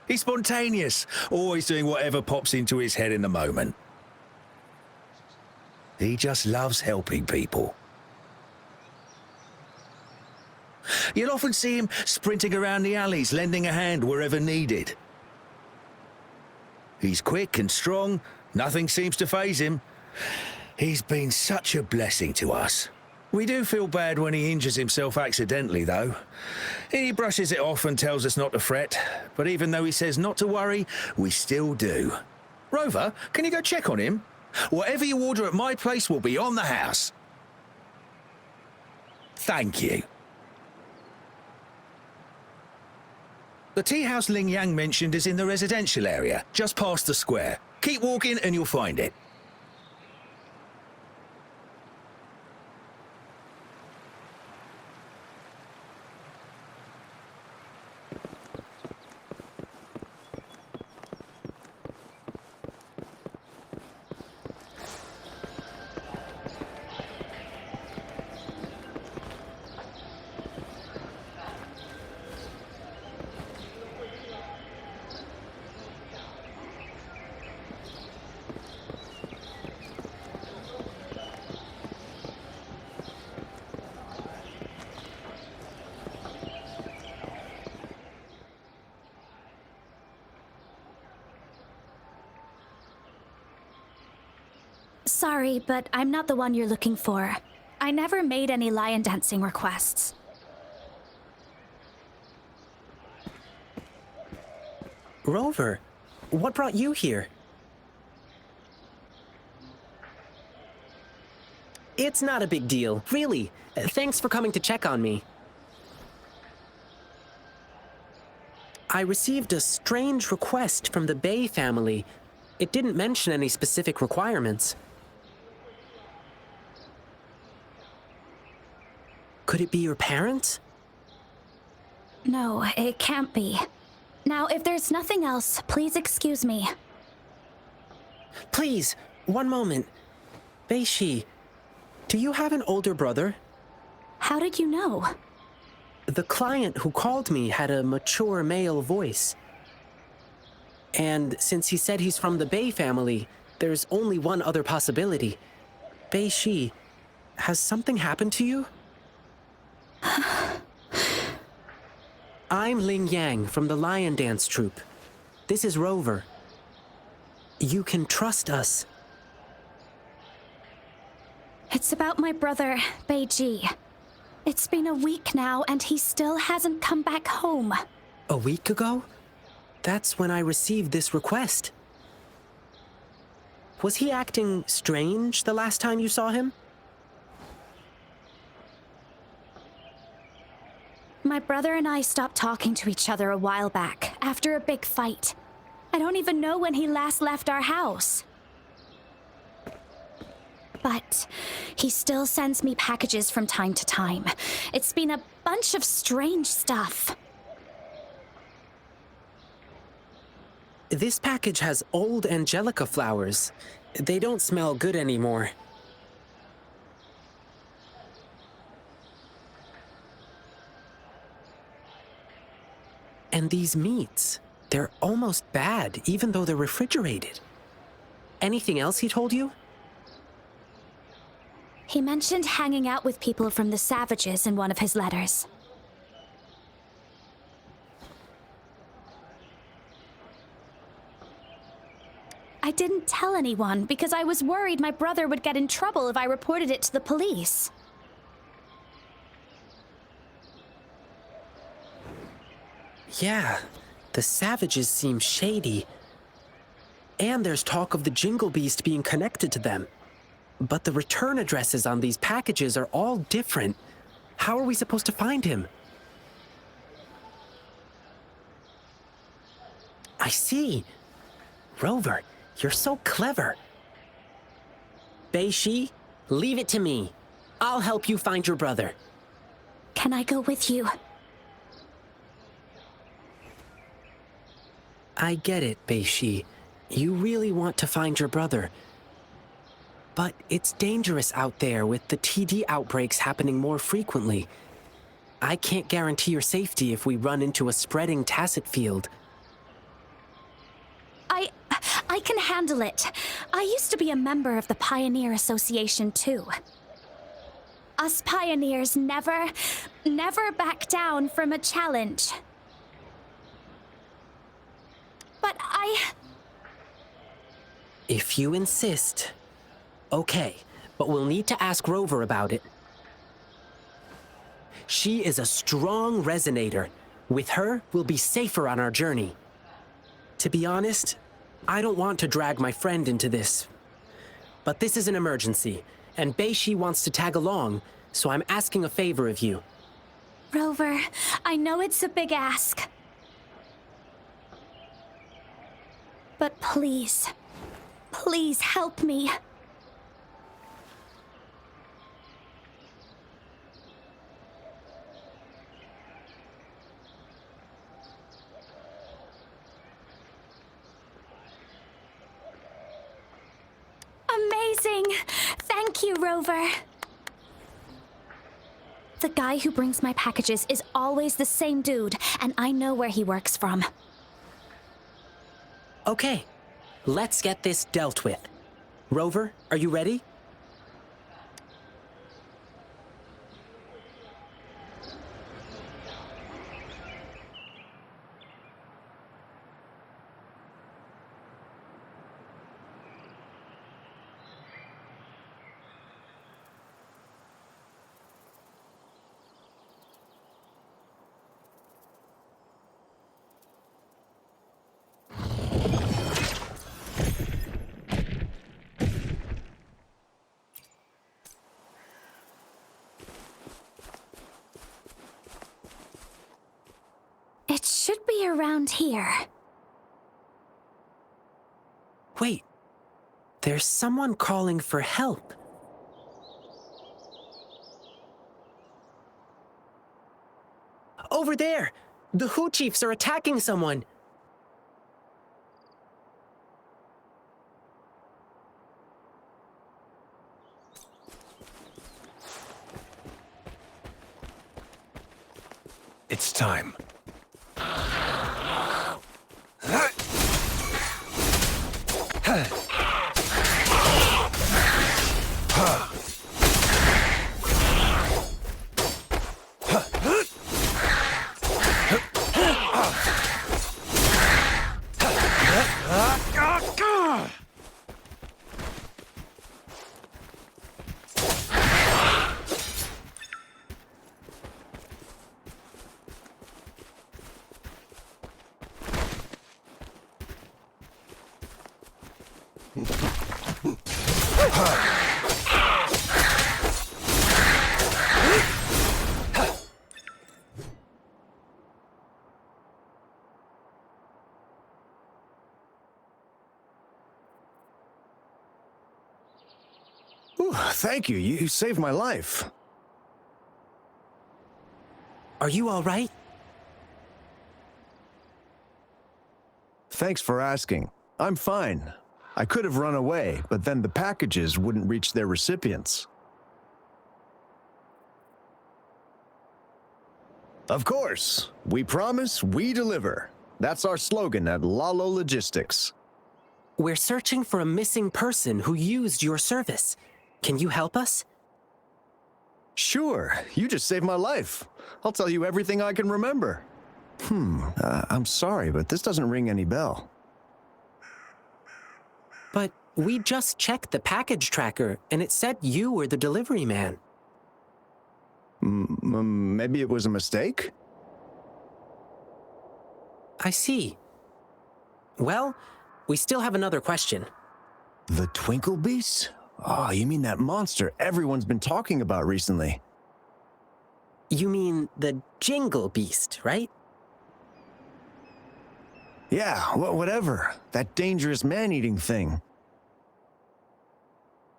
He's spontaneous, always doing whatever pops into his head in the moment. He just loves helping people. You'll often see him sprinting around the alleys, lending a hand wherever needed. He's quick and strong, nothing seems to faze him. He's been such a blessing to us. We do feel bad when he injures himself accidentally, though. He brushes it off and tells us not to fret, but even though he says not to worry, we still do. Rover, can you go check on him? Whatever you order at my place will be on the house. Thank you. The tea house Ling Yang mentioned is in the residential area, just past the square. Keep walking and you'll find it. Sorry, but I'm not the one you're looking for. I never made any lion dancing requests. Rover, what brought you here? It's not a big deal, really. Thanks for coming to check on me. I received a strange request from the Bay family. It didn't mention any specific requirements. Could it be your parents? No, it can't be. Now, if there's nothing else, please excuse me. Please, one moment. Bei-shi, do you have an older brother? How did you know? The client who called me had a mature male voice. And since he said he's from the Bay family, there's only one other possibility. Bei-shi, has something happened to you? I'm Ling Yang from the Lion Dance Troupe. This is Rover. You can trust us. It's about my brother, Beiji. It's been a week now, and he still hasn't come back home. A week ago? That's when I received this request. Was he acting strange the last time you saw him? My brother and I stopped talking to each other a while back, after a big fight. I don't even know when he last left our house. But he still sends me packages from time to time. It's been a bunch of strange stuff. This package has old angelica flowers. They don't smell good anymore. And these meats, they're almost bad, even though they're refrigerated. Anything else he told you? He mentioned hanging out with people from the Savages in one of his letters. I didn't tell anyone because I was worried my brother would get in trouble if I reported it to the police. Yeah, the Savages seem shady. And there's talk of the Jingle Beast being connected to them. But the return addresses on these packages are all different. How are we supposed to find him? I see. Rover, you're so clever. Bei-shi, leave it to me. I'll help you find your brother. Can I go with you? I get it, Bei-shi. You really want to find your brother. But it's dangerous out there with the TD outbreaks happening more frequently. I can't guarantee your safety if we run into a spreading tacit field. I can handle it. I used to be a member of the Pioneer Association too. Us pioneers never back down from a challenge. But If you insist. Okay, but we'll need to ask Rover about it. She is a strong resonator. With her, we'll be safer on our journey. To be honest, I don't want to drag my friend into this. But this is an emergency, and Bei-shi wants to tag along, so I'm asking a favor of you. Rover, I know it's a big ask. But please, please help me. Amazing! Thank you, Rover. The guy who brings my packages is always the same dude, and I know where he works from. Okay, let's get this dealt with. Rover, are you ready? be around here. Wait, there's someone calling for help. Over there! The Hu Chiefs are attacking someone! It's time. Ooh, thank you. You saved my life. Are you all right? Thanks for asking. I'm fine. I could have run away, but then the packages wouldn't reach their recipients. Of course. We promise, we deliver. That's our slogan at Lalo Logistics. We're searching for a missing person who used your service. Can you help us? Sure. You just saved my life. I'll tell you everything I can remember. I'm sorry, but this doesn't ring any bell. But we just checked the package tracker, and it said you were the delivery man. Maybe it was a mistake? I see. Well, we still have another question. The Twinkle Beast? Oh, you mean that monster everyone's been talking about recently? You mean the Jingle Beast, right? Yeah, whatever. That dangerous man-eating thing.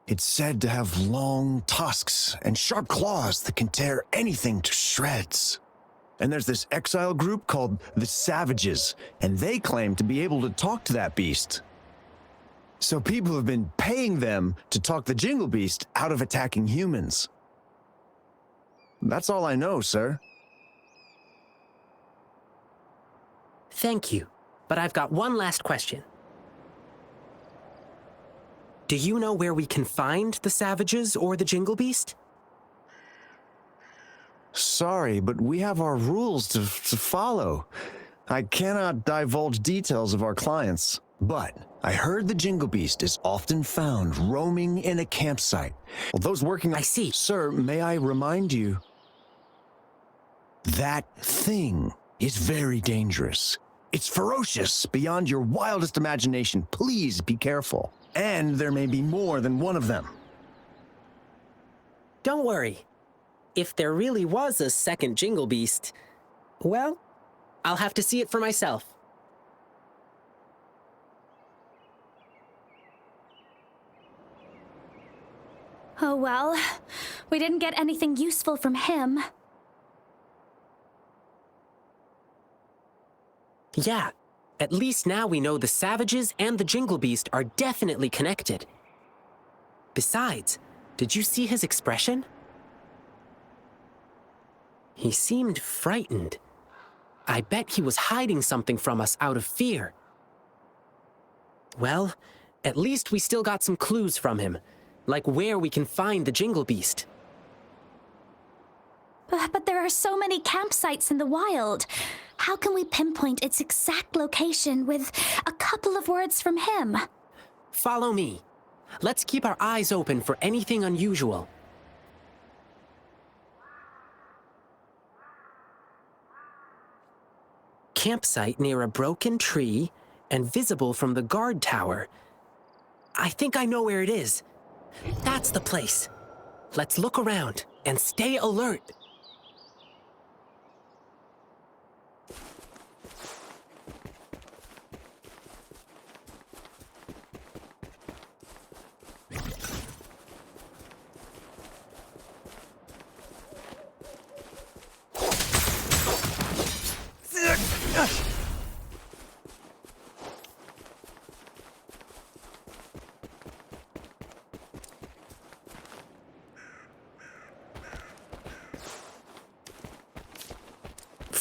It's said to have long tusks and sharp claws that can tear anything to shreds. And there's this exile group called the Savages, and they claim to be able to talk to that beast. So people have been paying them to talk the Jingle Beast out of attacking humans. That's all I know, sir. Thank you, but I've got one last question. Do you know where we can find the Savages or the Jingle Beast? Sorry, but we have our rules to follow. I cannot divulge details of our clients. But I heard the Jingle Beast is often found roaming in a campsite. Well, those working... I see. Sir, may I remind you? That thing is very dangerous. It's ferocious beyond your wildest imagination. Please be careful. And there may be more than one of them. Don't worry. If there really was a second Jingle Beast, well, I'll have to see it for myself. Oh well, we didn't get anything useful from him. Yeah, at least now we know the Savages and the Jingle Beast are definitely connected. Besides, did you see his expression? He seemed frightened. I bet he was hiding something from us out of fear. Well, at least we still got some clues from him, like where we can find the Jingle Beast. But there are so many campsites in the wild. How can we pinpoint its exact location with a couple of words from him? Follow me. Let's keep our eyes open for anything unusual. Campsite near a broken tree and visible from the guard tower. I think I know where it is. That's the place. Let's look around and stay alert.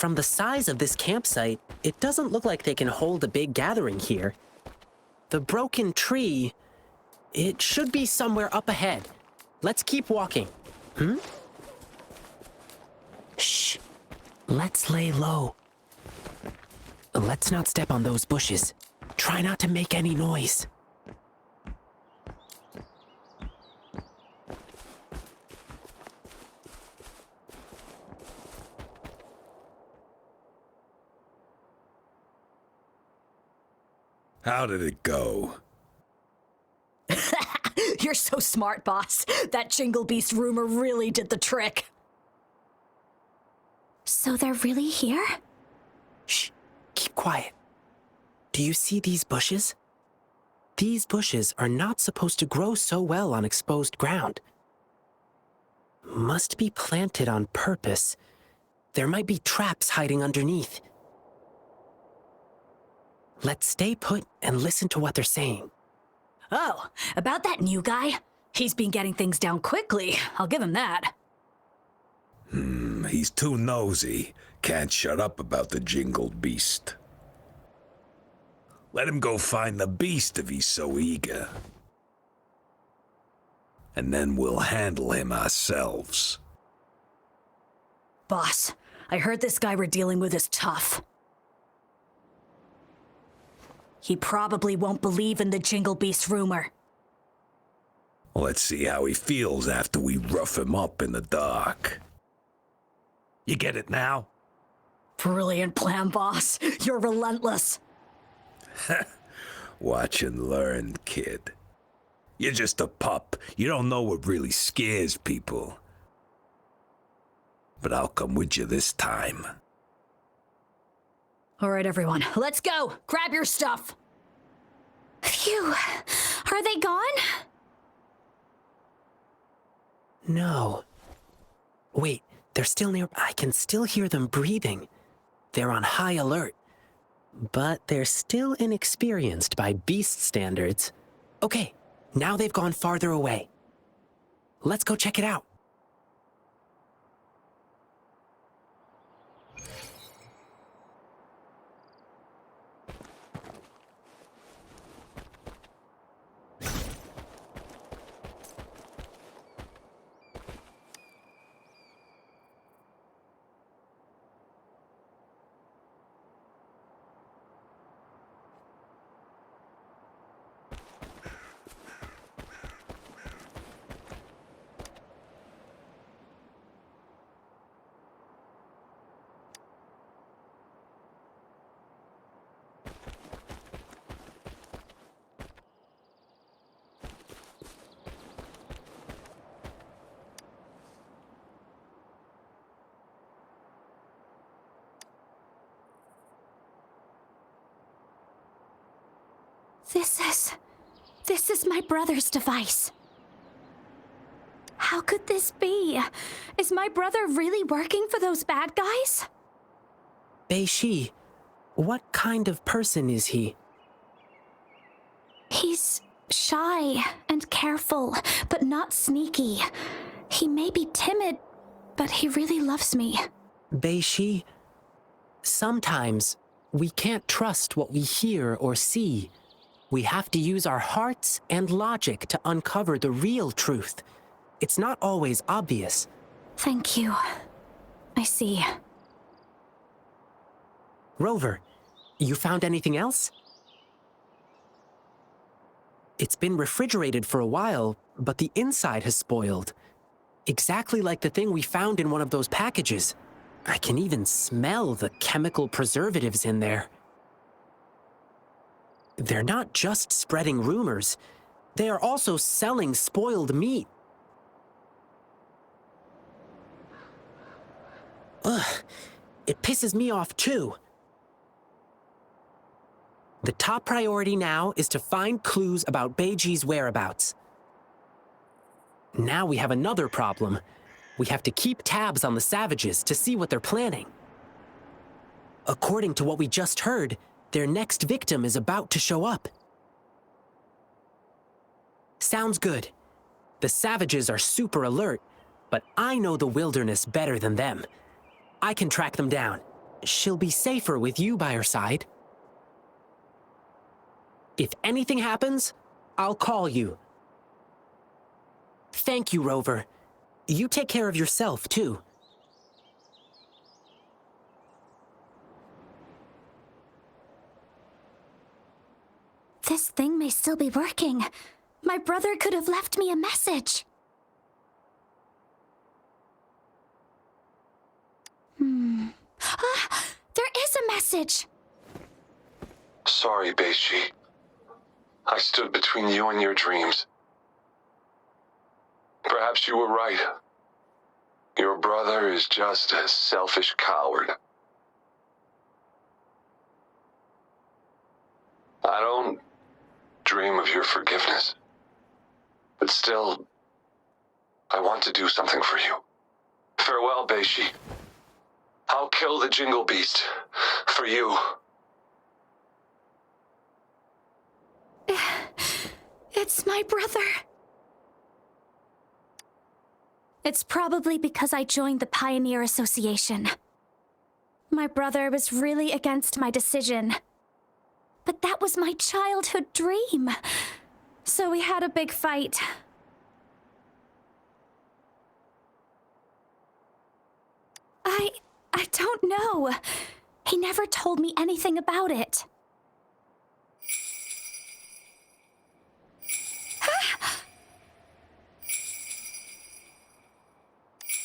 From the size of this campsite, it doesn't look like they can hold a big gathering here. The broken tree, it should be somewhere up ahead. Let's keep walking. Shh. Let's lay low. Let's not step on those bushes. Try not to make any noise. How did it go? You're so smart, boss. That Jingle Beast rumor really did the trick. So they're really here? Shh. Keep quiet. Do you see these bushes? These bushes are not supposed to grow so well on exposed ground. Must be planted on purpose. There might be traps hiding underneath. Let's stay put and listen to what they're saying. Oh, about that new guy? He's been getting things down quickly. I'll give him that. He's too nosy. Can't shut up about the Jingle Beast. Let him go find the beast if he's so eager. And then we'll handle him ourselves. Boss, I heard this guy we're dealing with is tough. He probably won't believe in the Jingle Beast rumor. Let's see how he feels after we rough him up in the dark. You get it now? Brilliant plan, boss. You're relentless. Watch and learn, kid. You're just a pup. You don't know what really scares people. But I'll come with you this time. All right, everyone, let's go. Grab your stuff. Phew. Are they gone? No. Wait, they're still near. I can still hear them breathing. They're on high alert. But they're still inexperienced by beast standards. Okay, now they've gone farther away. Let's go check it out. This is my brother's device. How could this be? Is my brother really working for those bad guys? Bei-Shi, what kind of person is he? He's shy and careful, but not sneaky. He may be timid, but he really loves me. Bei-Shi, sometimes we can't trust what we hear or see. We have to use our hearts and logic to uncover the real truth. It's not always obvious. Thank you. I see. Rover, you found anything else? It's been refrigerated for a while, but the inside has spoiled. Exactly like the thing we found in one of those packages. I can even smell the chemical preservatives in there. They're not just spreading rumors. They are also selling spoiled meat. Ugh, it pisses me off too. The top priority now is to find clues about Bei-Ji's whereabouts. Now we have another problem. We have to keep tabs on the savages to see what they're planning. According to what we just heard, their next victim is about to show up. Sounds good. The savages are super alert, but I know the wilderness better than them. I can track them down. she'll be safer with you by her side. If anything happens, I'll call you. Thank you, Rover. You take care of yourself, too. This thing may still be working. My brother could have left me a message. There is a message! Sorry, Beishi. I stood between you and your dreams. Perhaps you were right. Your brother is just a selfish coward. I don't dream of your forgiveness. But still, I want to do something for you. Farewell, Beishi. I'll kill the Jingle Beast for you. It's my brother. It's probably because I joined the Pioneer Association. My brother was really against my decision. But that was my childhood dream. So we had a big fight. I don't know. He never told me anything about it.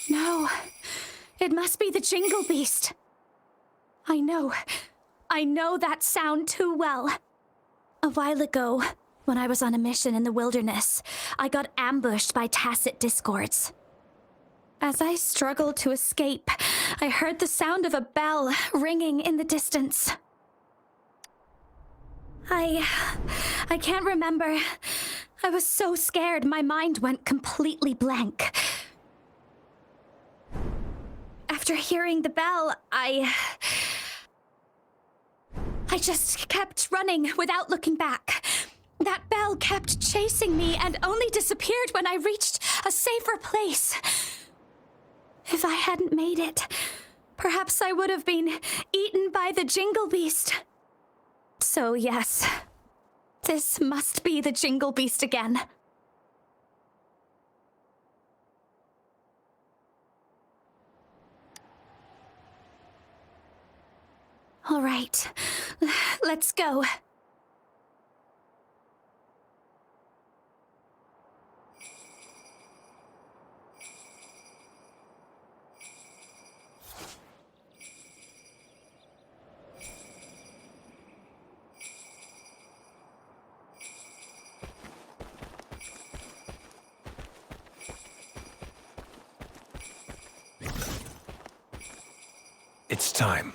No, it must be the Jingle Beast. I know that sound too well. A while ago, when I was on a mission in the wilderness, I got ambushed by tacit discords. As I struggled to escape, I heard the sound of a bell ringing in the distance. I can't remember. I was so scared my mind went completely blank. After hearing the bell, I just kept running without looking back. That bell kept chasing me and only disappeared when I reached a safer place. If I hadn't made it, perhaps I would have been eaten by the Jingle Beast. So yes, this must be the Jingle Beast again. All right, let's go. It's time.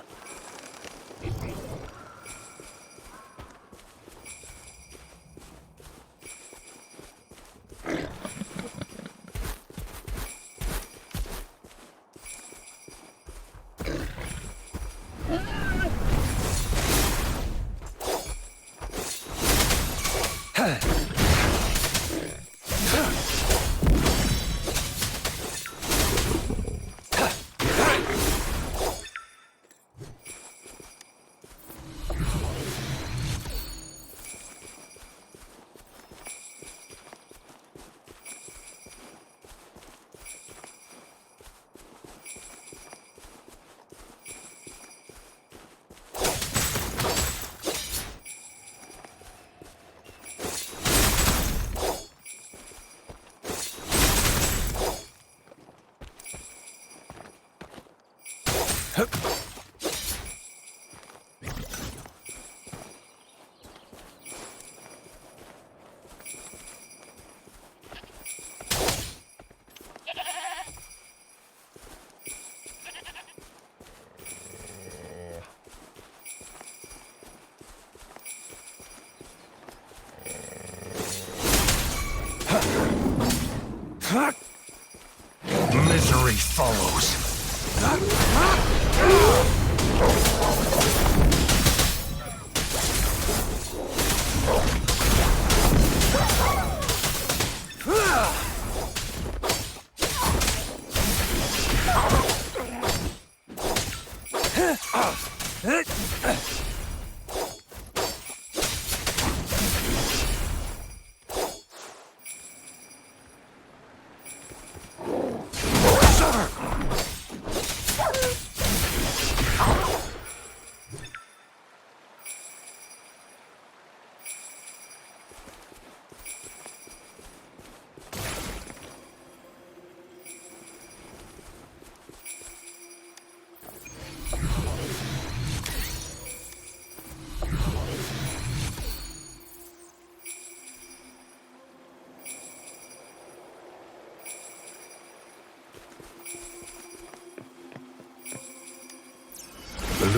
Misery follows.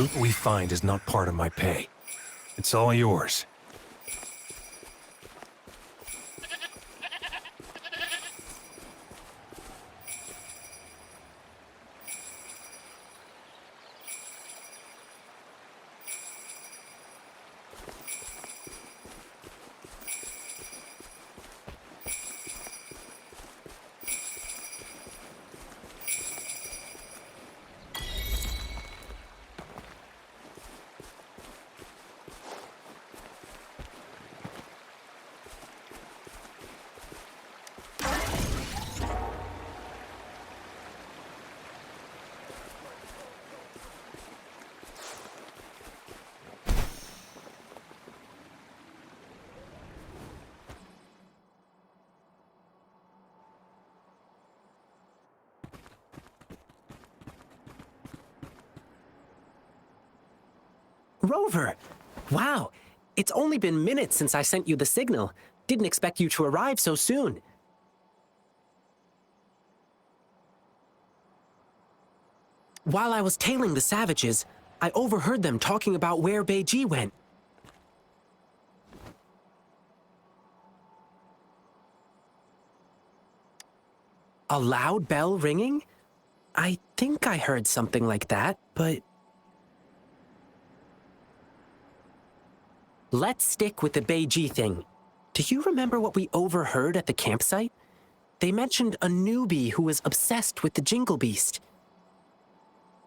loot we find is not part of my pay. It's all yours. Rover! Wow, it's only been minutes since I sent you the signal. Didn't expect you to arrive so soon. While I was tailing the savages, I overheard them talking about where Beiji went. A loud bell ringing? I think I heard something like that, but... Let's stick with the Beiji thing. Do you remember what we overheard at the campsite? They mentioned a newbie who was obsessed with the Jingle Beast.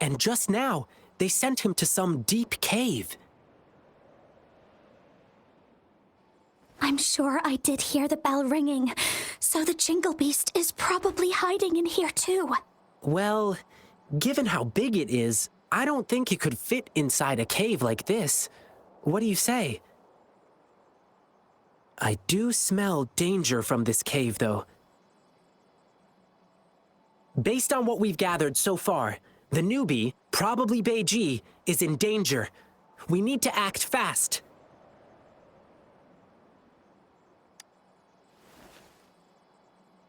And just now, they sent him to some deep cave. I'm sure I did hear the bell ringing, so the Jingle Beast is probably hiding in here too. Well, given how big it is, I don't think it could fit inside a cave like this. What do you say? I do smell danger from this cave, though. Based on what we've gathered so far, the newbie, probably Beiji, is in danger. We need to act fast.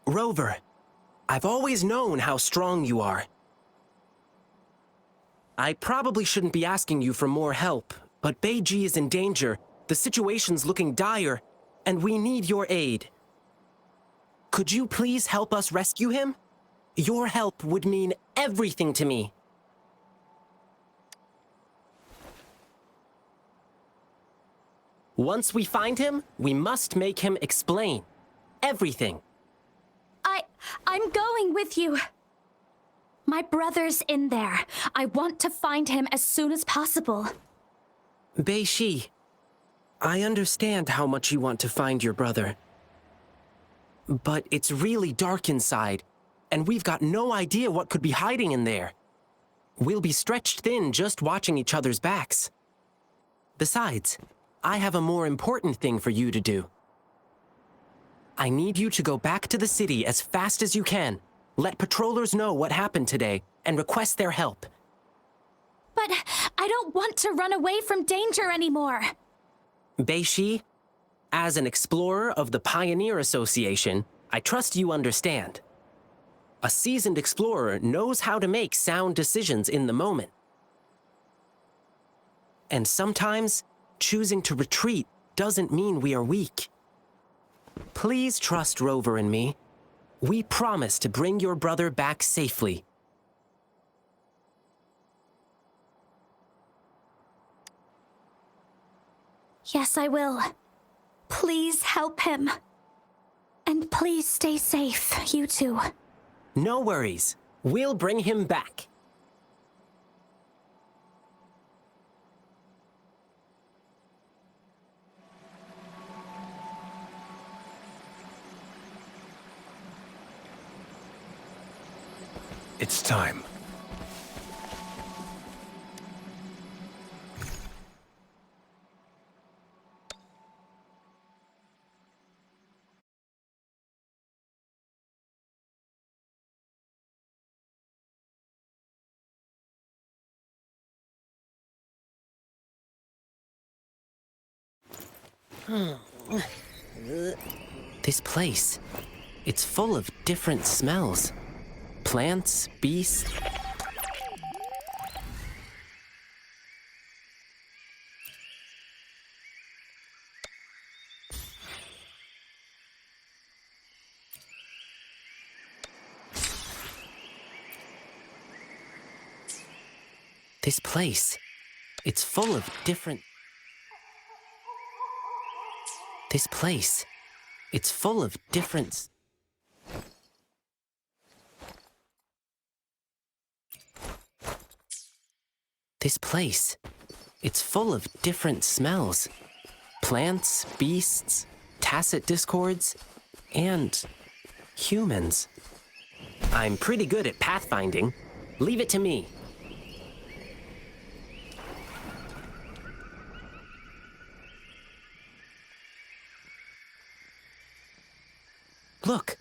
Rover, I've always known how strong you are. I probably shouldn't be asking you for more help, but Beiji is in danger, the situation's looking dire, and we need your aid. Could you please help us rescue him? Your help would mean everything to me. Once we find him, we must make him explain everything. I'm going with you. My brother's in there. I want to find him as soon as possible. Beiji, I understand how much you want to find your brother. But it's really dark inside, and we've got no idea what could be hiding in there. We'll be stretched thin just watching each other's backs. Besides, I have a more important thing for you to do. I need you to go back to the city as fast as you can. Let patrollers know what happened today and request their help. But I don't want to run away from danger anymore. Beiji, as an explorer of the Pioneer Association, I trust you understand. A seasoned explorer knows how to make sound decisions in the moment. And sometimes, choosing to retreat doesn't mean we are weak. Please trust Rover and me. We promise to bring your brother back safely. Yes, I will. Please help him. And please stay safe, you two. No worries. We'll bring him back. It's time. This place, it's full of different smells. Plants, beasts. This place, it's full of different... This place, it's full of different... This place, it's full of different smells. Plants, beasts, tacit discords, and humans. I'm pretty good at pathfinding. Leave it to me. Look,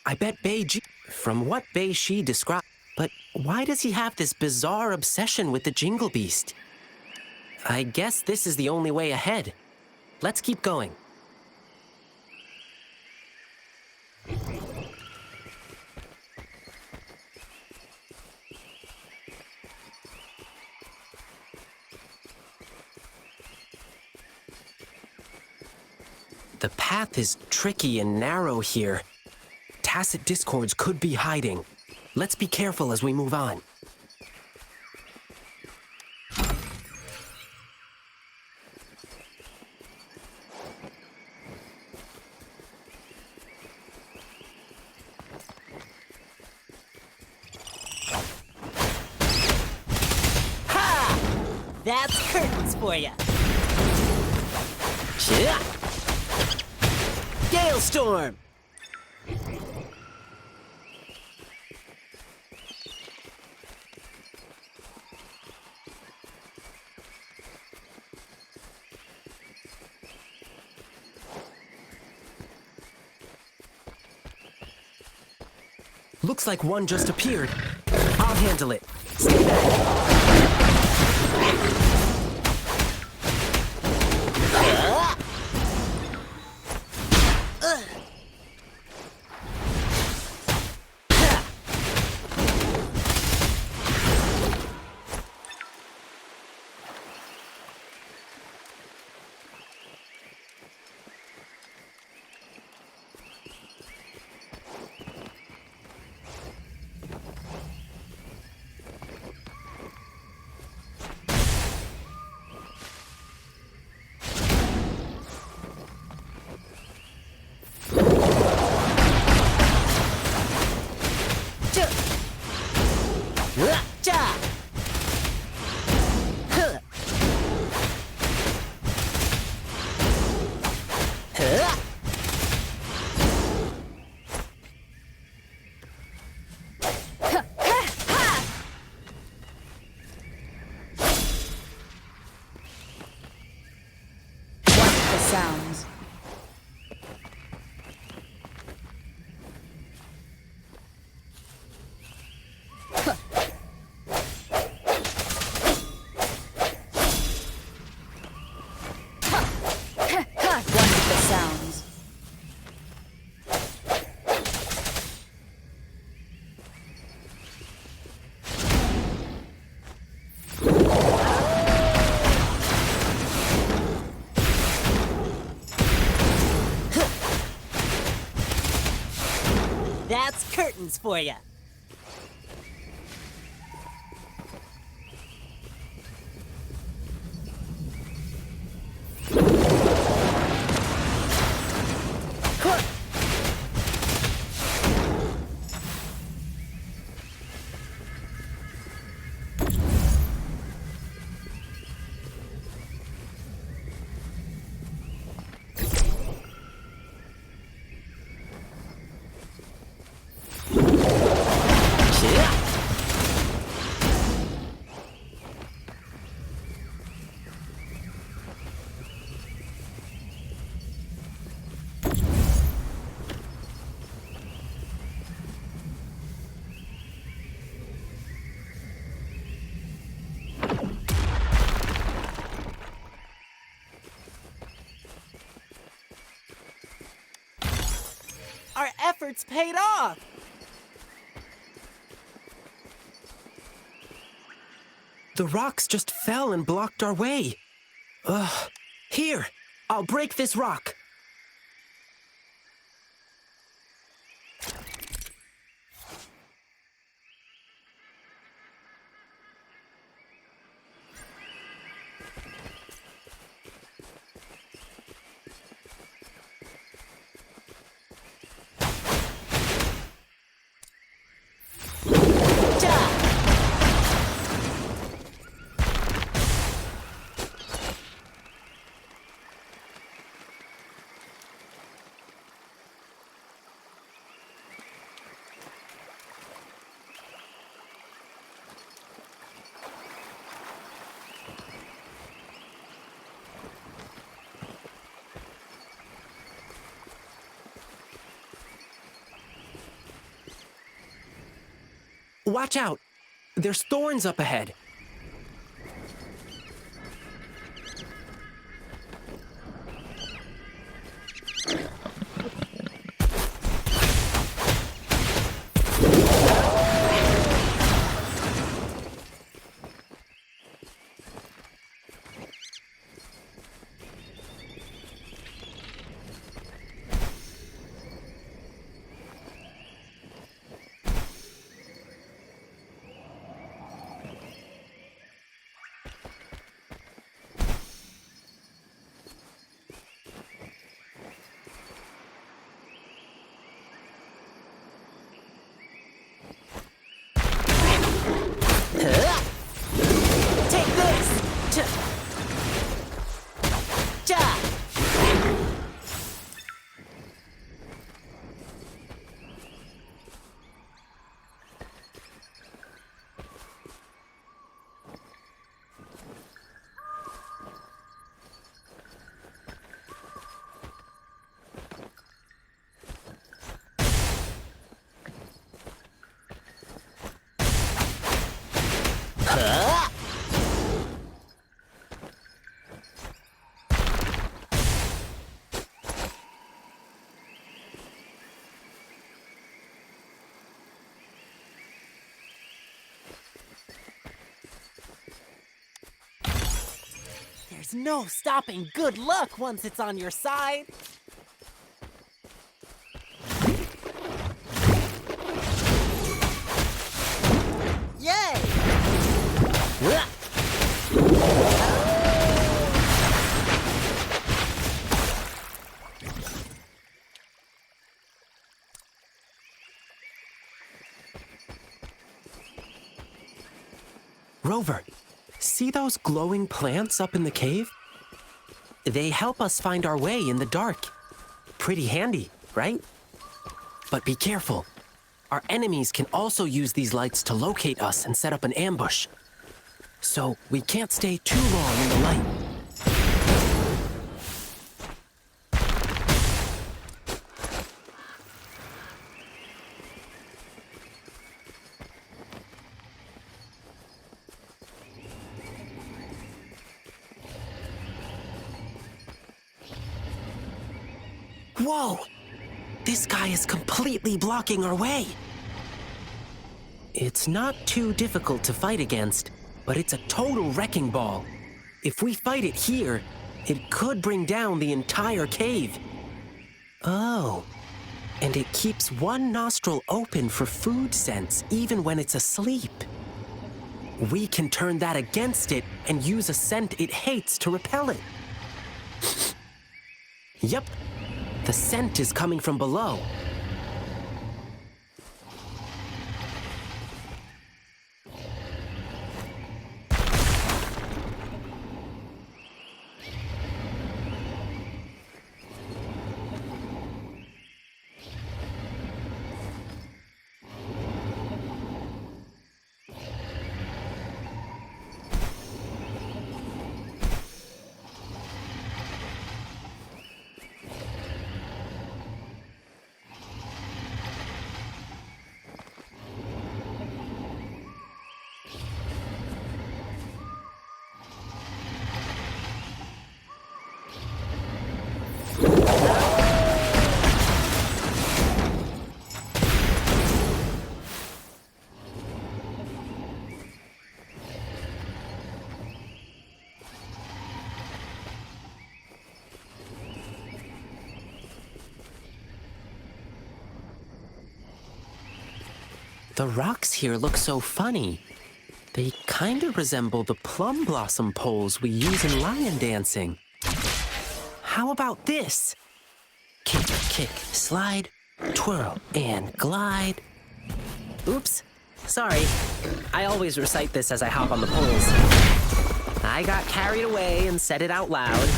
I bet Beiji... From what Bei-Shi described... But why does he have this bizarre obsession with the Jingle Beast? I guess this is the only way ahead. Let's keep going. The path is tricky and narrow here. Tacit discords could be hiding. Let's be careful as we move on. Ha! That's curtains for ya. Yeah. Gale storm! Looks like one just appeared. I'll handle it. Stay back. Sounds. Wonderful sounds. That's curtains for ya. Our efforts paid off! The rocks just fell and blocked our way. Ugh. Here, I'll break this rock. Watch out! There's thorns up ahead. Take this! Ja! There's no stopping good luck once it's on your side. Yay! Rover, see those glowing plants up in the cave? They help us find our way in the dark. Pretty handy, right? But be careful. Our enemies can also use these lights to locate us and set up an ambush. So we can't stay too long in the light. Whoa! This guy is completely blocking our way. It's not too difficult to fight against, but it's a total wrecking ball. If we fight it here, it could bring down the entire cave. Oh, and it keeps one nostril open for food scents even when it's asleep. We can turn that against it and use a scent it hates to repel it. Yep. The scent is coming from below. The rocks here look so funny. They kind of resemble the plum blossom poles we use in lion dancing. How about this? Kick, kick, slide, twirl, and glide. Oops, sorry. I always recite this as I hop on the poles. I got carried away and said it out loud.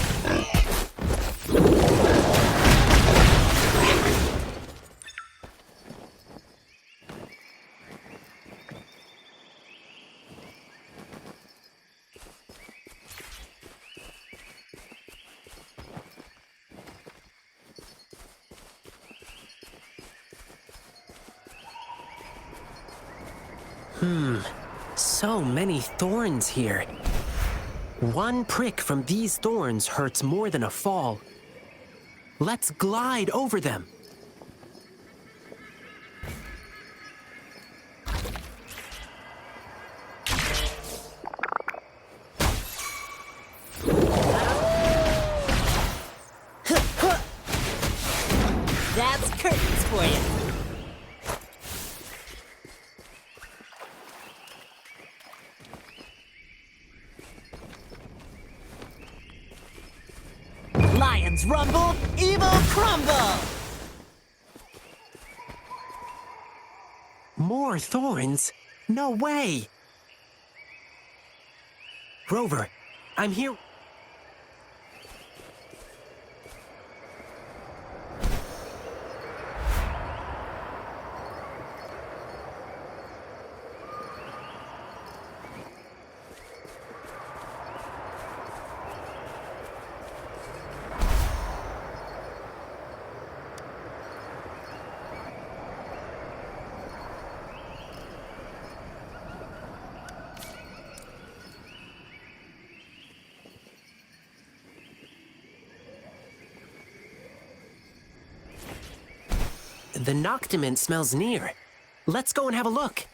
So many thorns here. One prick from these thorns hurts more than a fall. Let's glide over them. That's curtains for you. Lions rumble, evil crumble! More thorns? No way! Rover, I'm here. The Noctiment smells near. Let's go and have a look.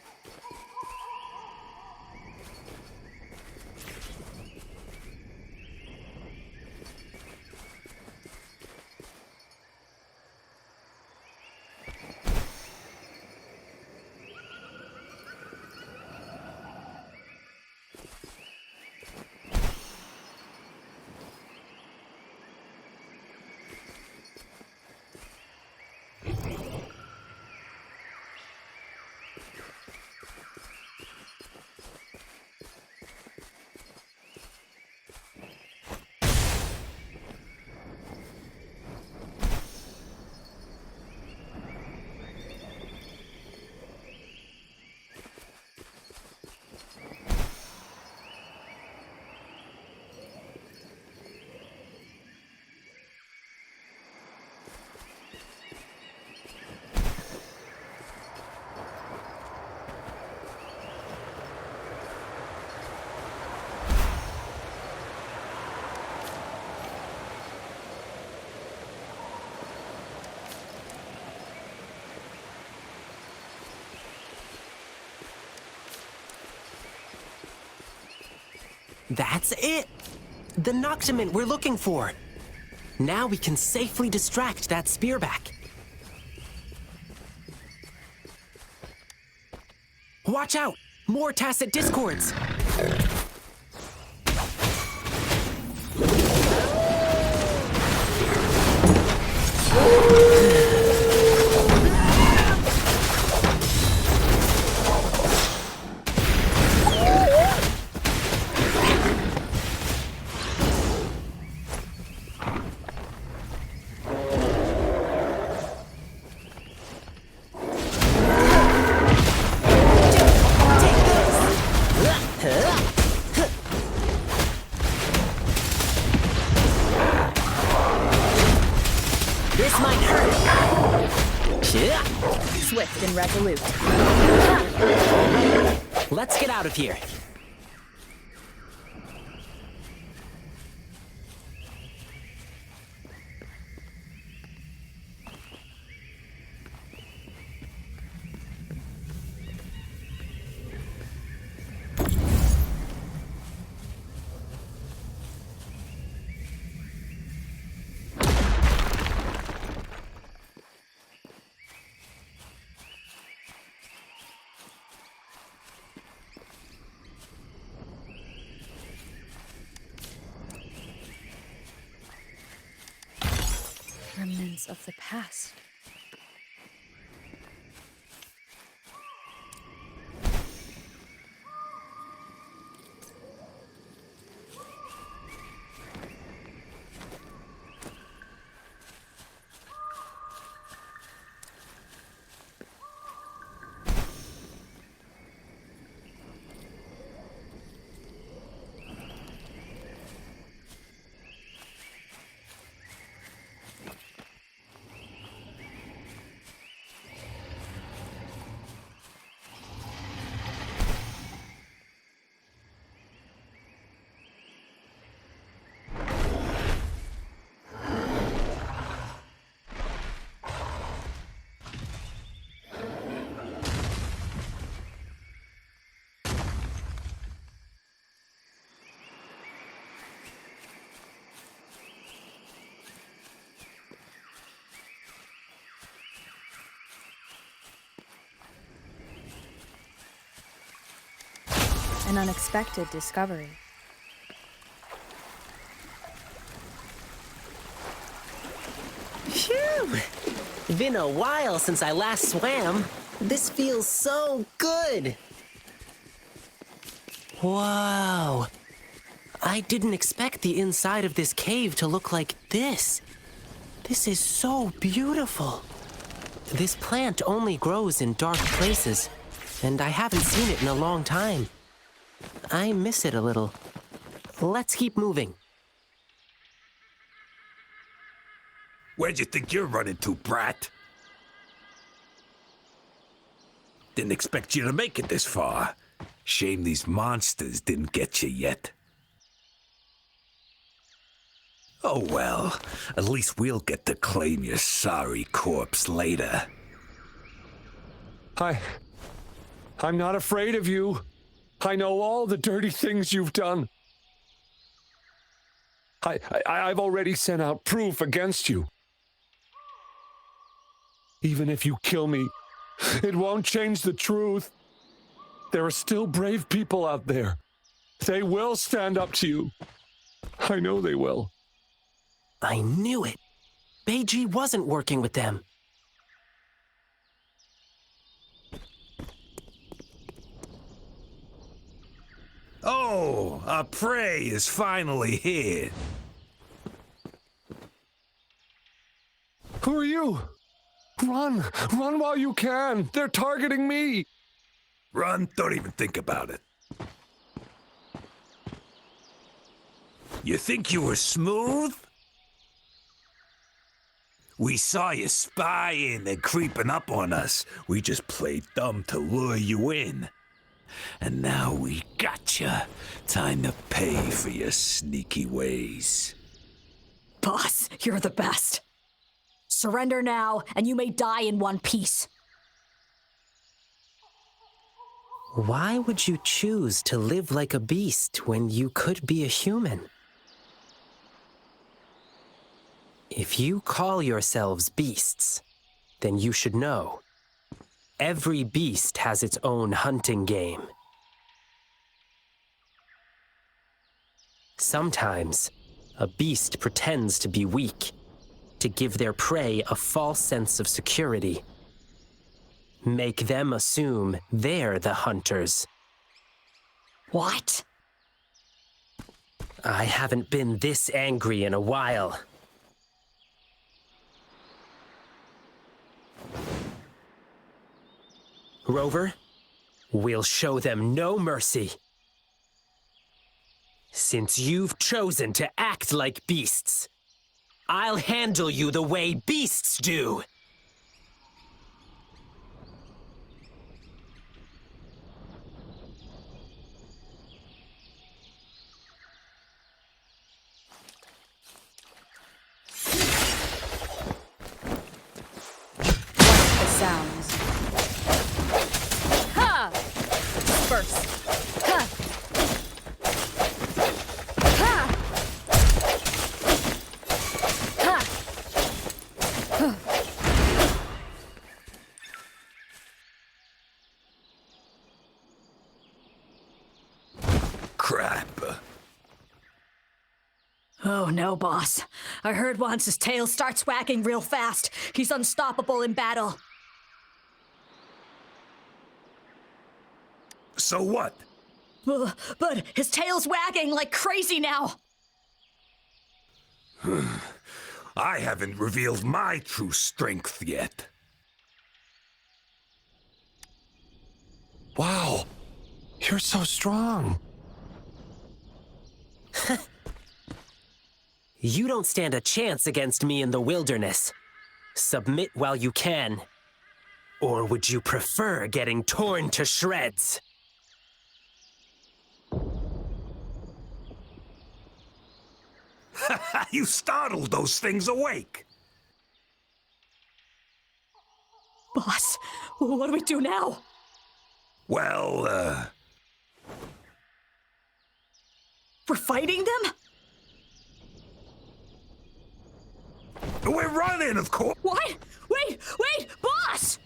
That's it! The Noctiment we're looking for! Now we can safely distract that spearback. Watch out! More tacit discords! This might hurt. Swift and resolute. Let's get out of here. Remnants of the past. An unexpected discovery. Phew! Been a while since I last swam. This feels so good. Wow. I didn't expect the inside of this cave to look like this. This is so beautiful. This plant only grows in dark places, and I haven't seen it in a long time. I miss it a little. Let's keep moving. Where'd you think you're running to, brat? Didn't expect you to make it this far. Shame these monsters didn't get you yet. Oh well, at least we'll get to claim your sorry corpse later. I'm not afraid of you. I know all the dirty things you've done. I've already sent out proof against you. Even if you kill me, it won't change the truth. There are still brave people out there. They will stand up to you. I know they will. I knew it. Beiji wasn't working with them. Oh, our prey is finally here. Who are you? Run! Run while you can! They're targeting me! Run, don't even think about it. You think you were smooth? We saw you spying and creeping up on us. We just played dumb to lure you in. And now we gotcha. Time to pay for your sneaky ways. Boss, you're the best. Surrender now, and you may die in one piece. Why would you choose to live like a beast when you could be a human? If you call yourselves beasts, then you should know. Every beast has its own hunting game. Sometimes, a beast pretends to be weak, to give their prey a false sense of security. Make them assume they're the hunters. What? I haven't been this angry in a while. Rover, we'll show them no mercy. Since you've chosen to act like beasts, I'll handle you the way beasts do. The sounds. Ha! Disperse. Ha! Ha! Ha! Crap. Oh no, boss. I heard once his tail starts wagging real fast. He's unstoppable in battle. So what? But his tail's wagging like crazy now. I haven't revealed my true strength yet. Wow, you're so strong. You don't stand a chance against me in the wilderness. Submit while you can. Or would you prefer getting torn to shreds? You startled those things awake. Boss, what do we do now? Well, We're fighting them? we're running, of course. What? Wait, boss!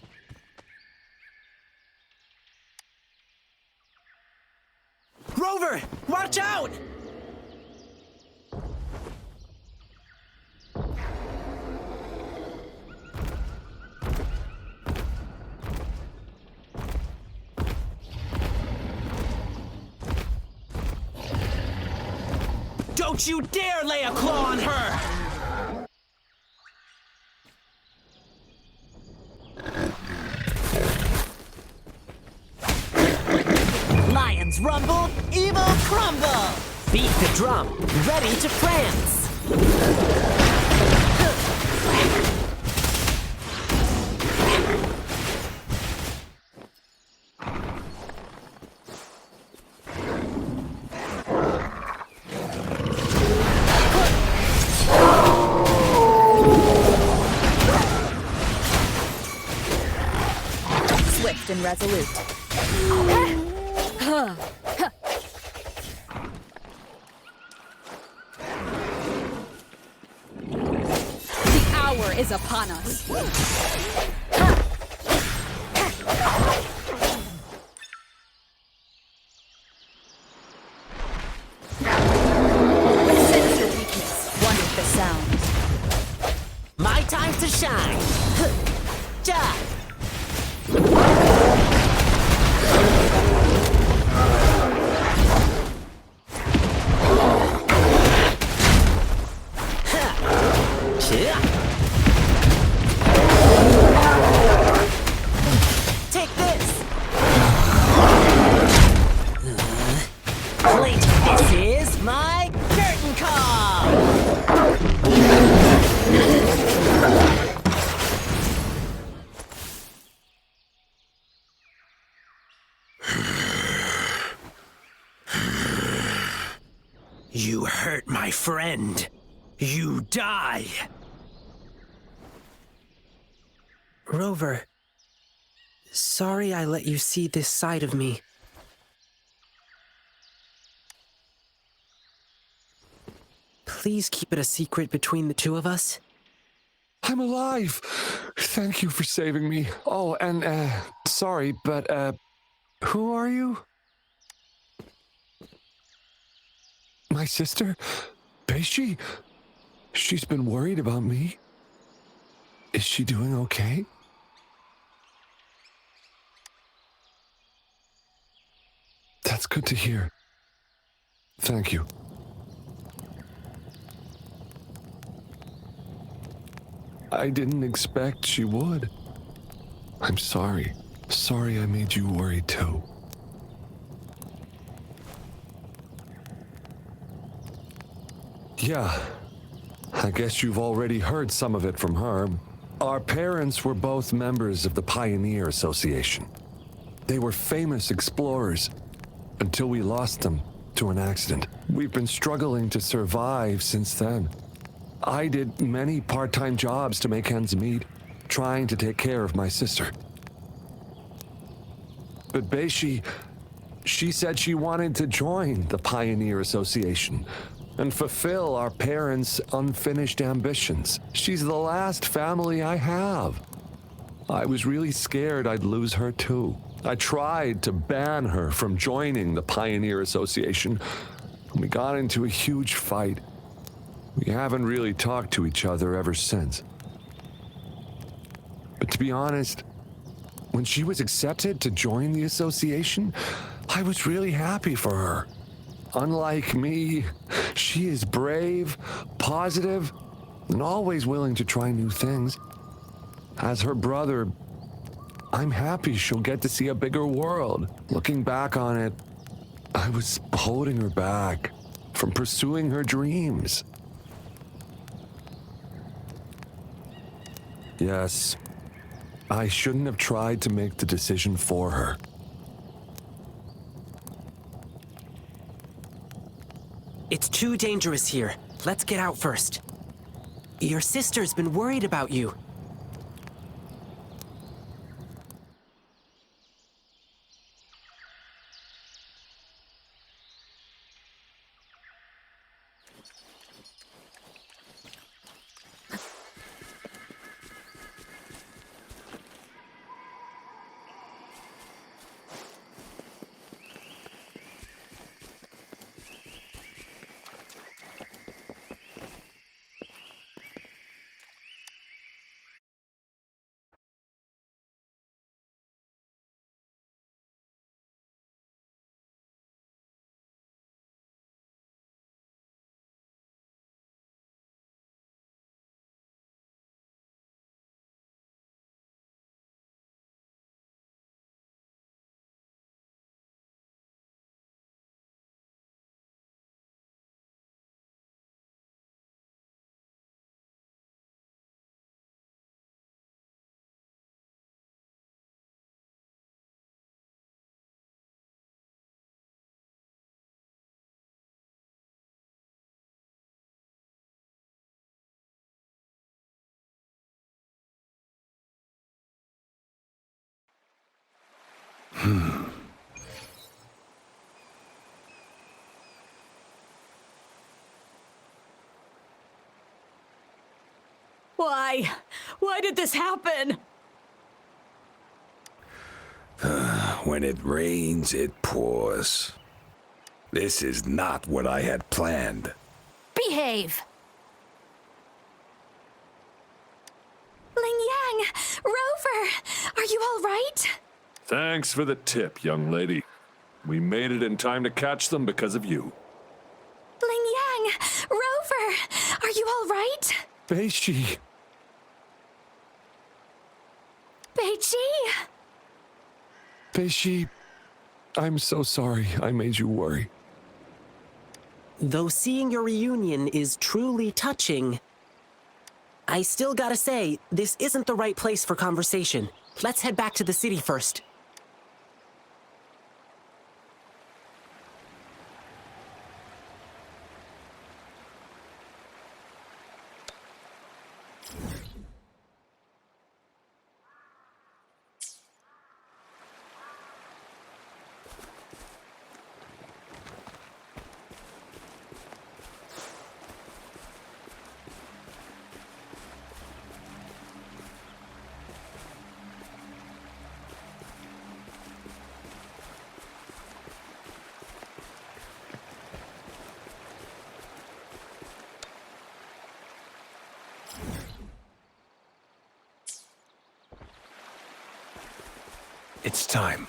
Watch out! Don't you dare lay a claw on her! Lions rumble, evil crumble! Beat the drum, ready to prance! Swift and resolute. The hour is upon us. Sense your weakness. One with the sound. My time to shine! Ja! Take this! This is my curtain call! You hurt my friend. You die. Rover, sorry I let you see this side of me. Please keep it a secret between the two of us. I'm alive! Thank you for saving me. Oh, and, sorry, but, who are you? My sister? Beishi? She's been worried about me. Is she doing okay? That's good to hear. Thank you. I didn't expect she would. I'm sorry. Sorry I made you worry too. Yeah, I guess you've already heard some of it from her. Our parents were both members of the Pioneer Association. They were famous explorers until we lost them to an accident. We've been struggling to survive since then. I did many part-time jobs to make ends meet, trying to take care of my sister. But Beishi, she said she wanted to join the Pioneer Association and fulfill our parents' unfinished ambitions. She's the last family I have. I was really scared I'd lose her too. I tried to ban her from joining the Pioneer Association. We got into a huge fight. We haven't really talked to each other ever since. But to be honest, when she was accepted to join the association, I was really happy for her. Unlike me, she is brave, positive, and always willing to try new things. As her brother, I'm happy she'll get to see a bigger world. Looking back on it, I was holding her back from pursuing her dreams. Yes, I shouldn't have tried to make the decision for her. It's too dangerous here. Let's get out first. Your sister's been worried about you. Why? Why did this happen? When it rains, it pours. This is not what I had planned. Behave! Ling Yang! Rover! Are you all right? Thanks for the tip, young lady. We made it in time to catch them because of you. Ling Yang! Rover! Are you all right? Beishi! Beiji! Beishi, I'm so sorry I made you worry. Though seeing your reunion is truly touching, I still gotta say, this isn't the right place for conversation. Let's head back to the city first. It's time.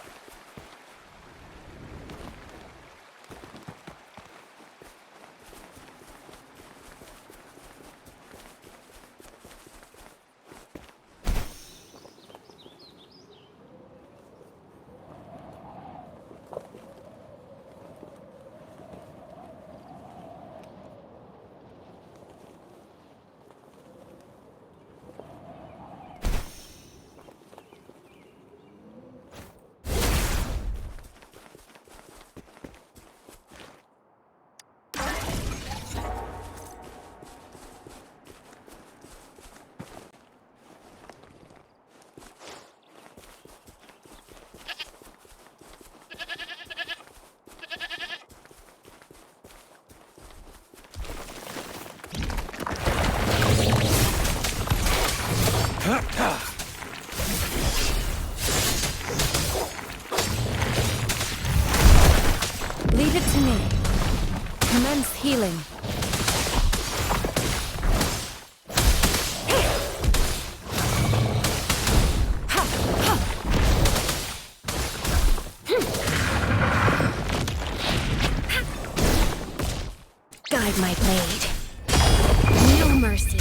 Leave it to me. Commence healing. Guide my blade. No mercy.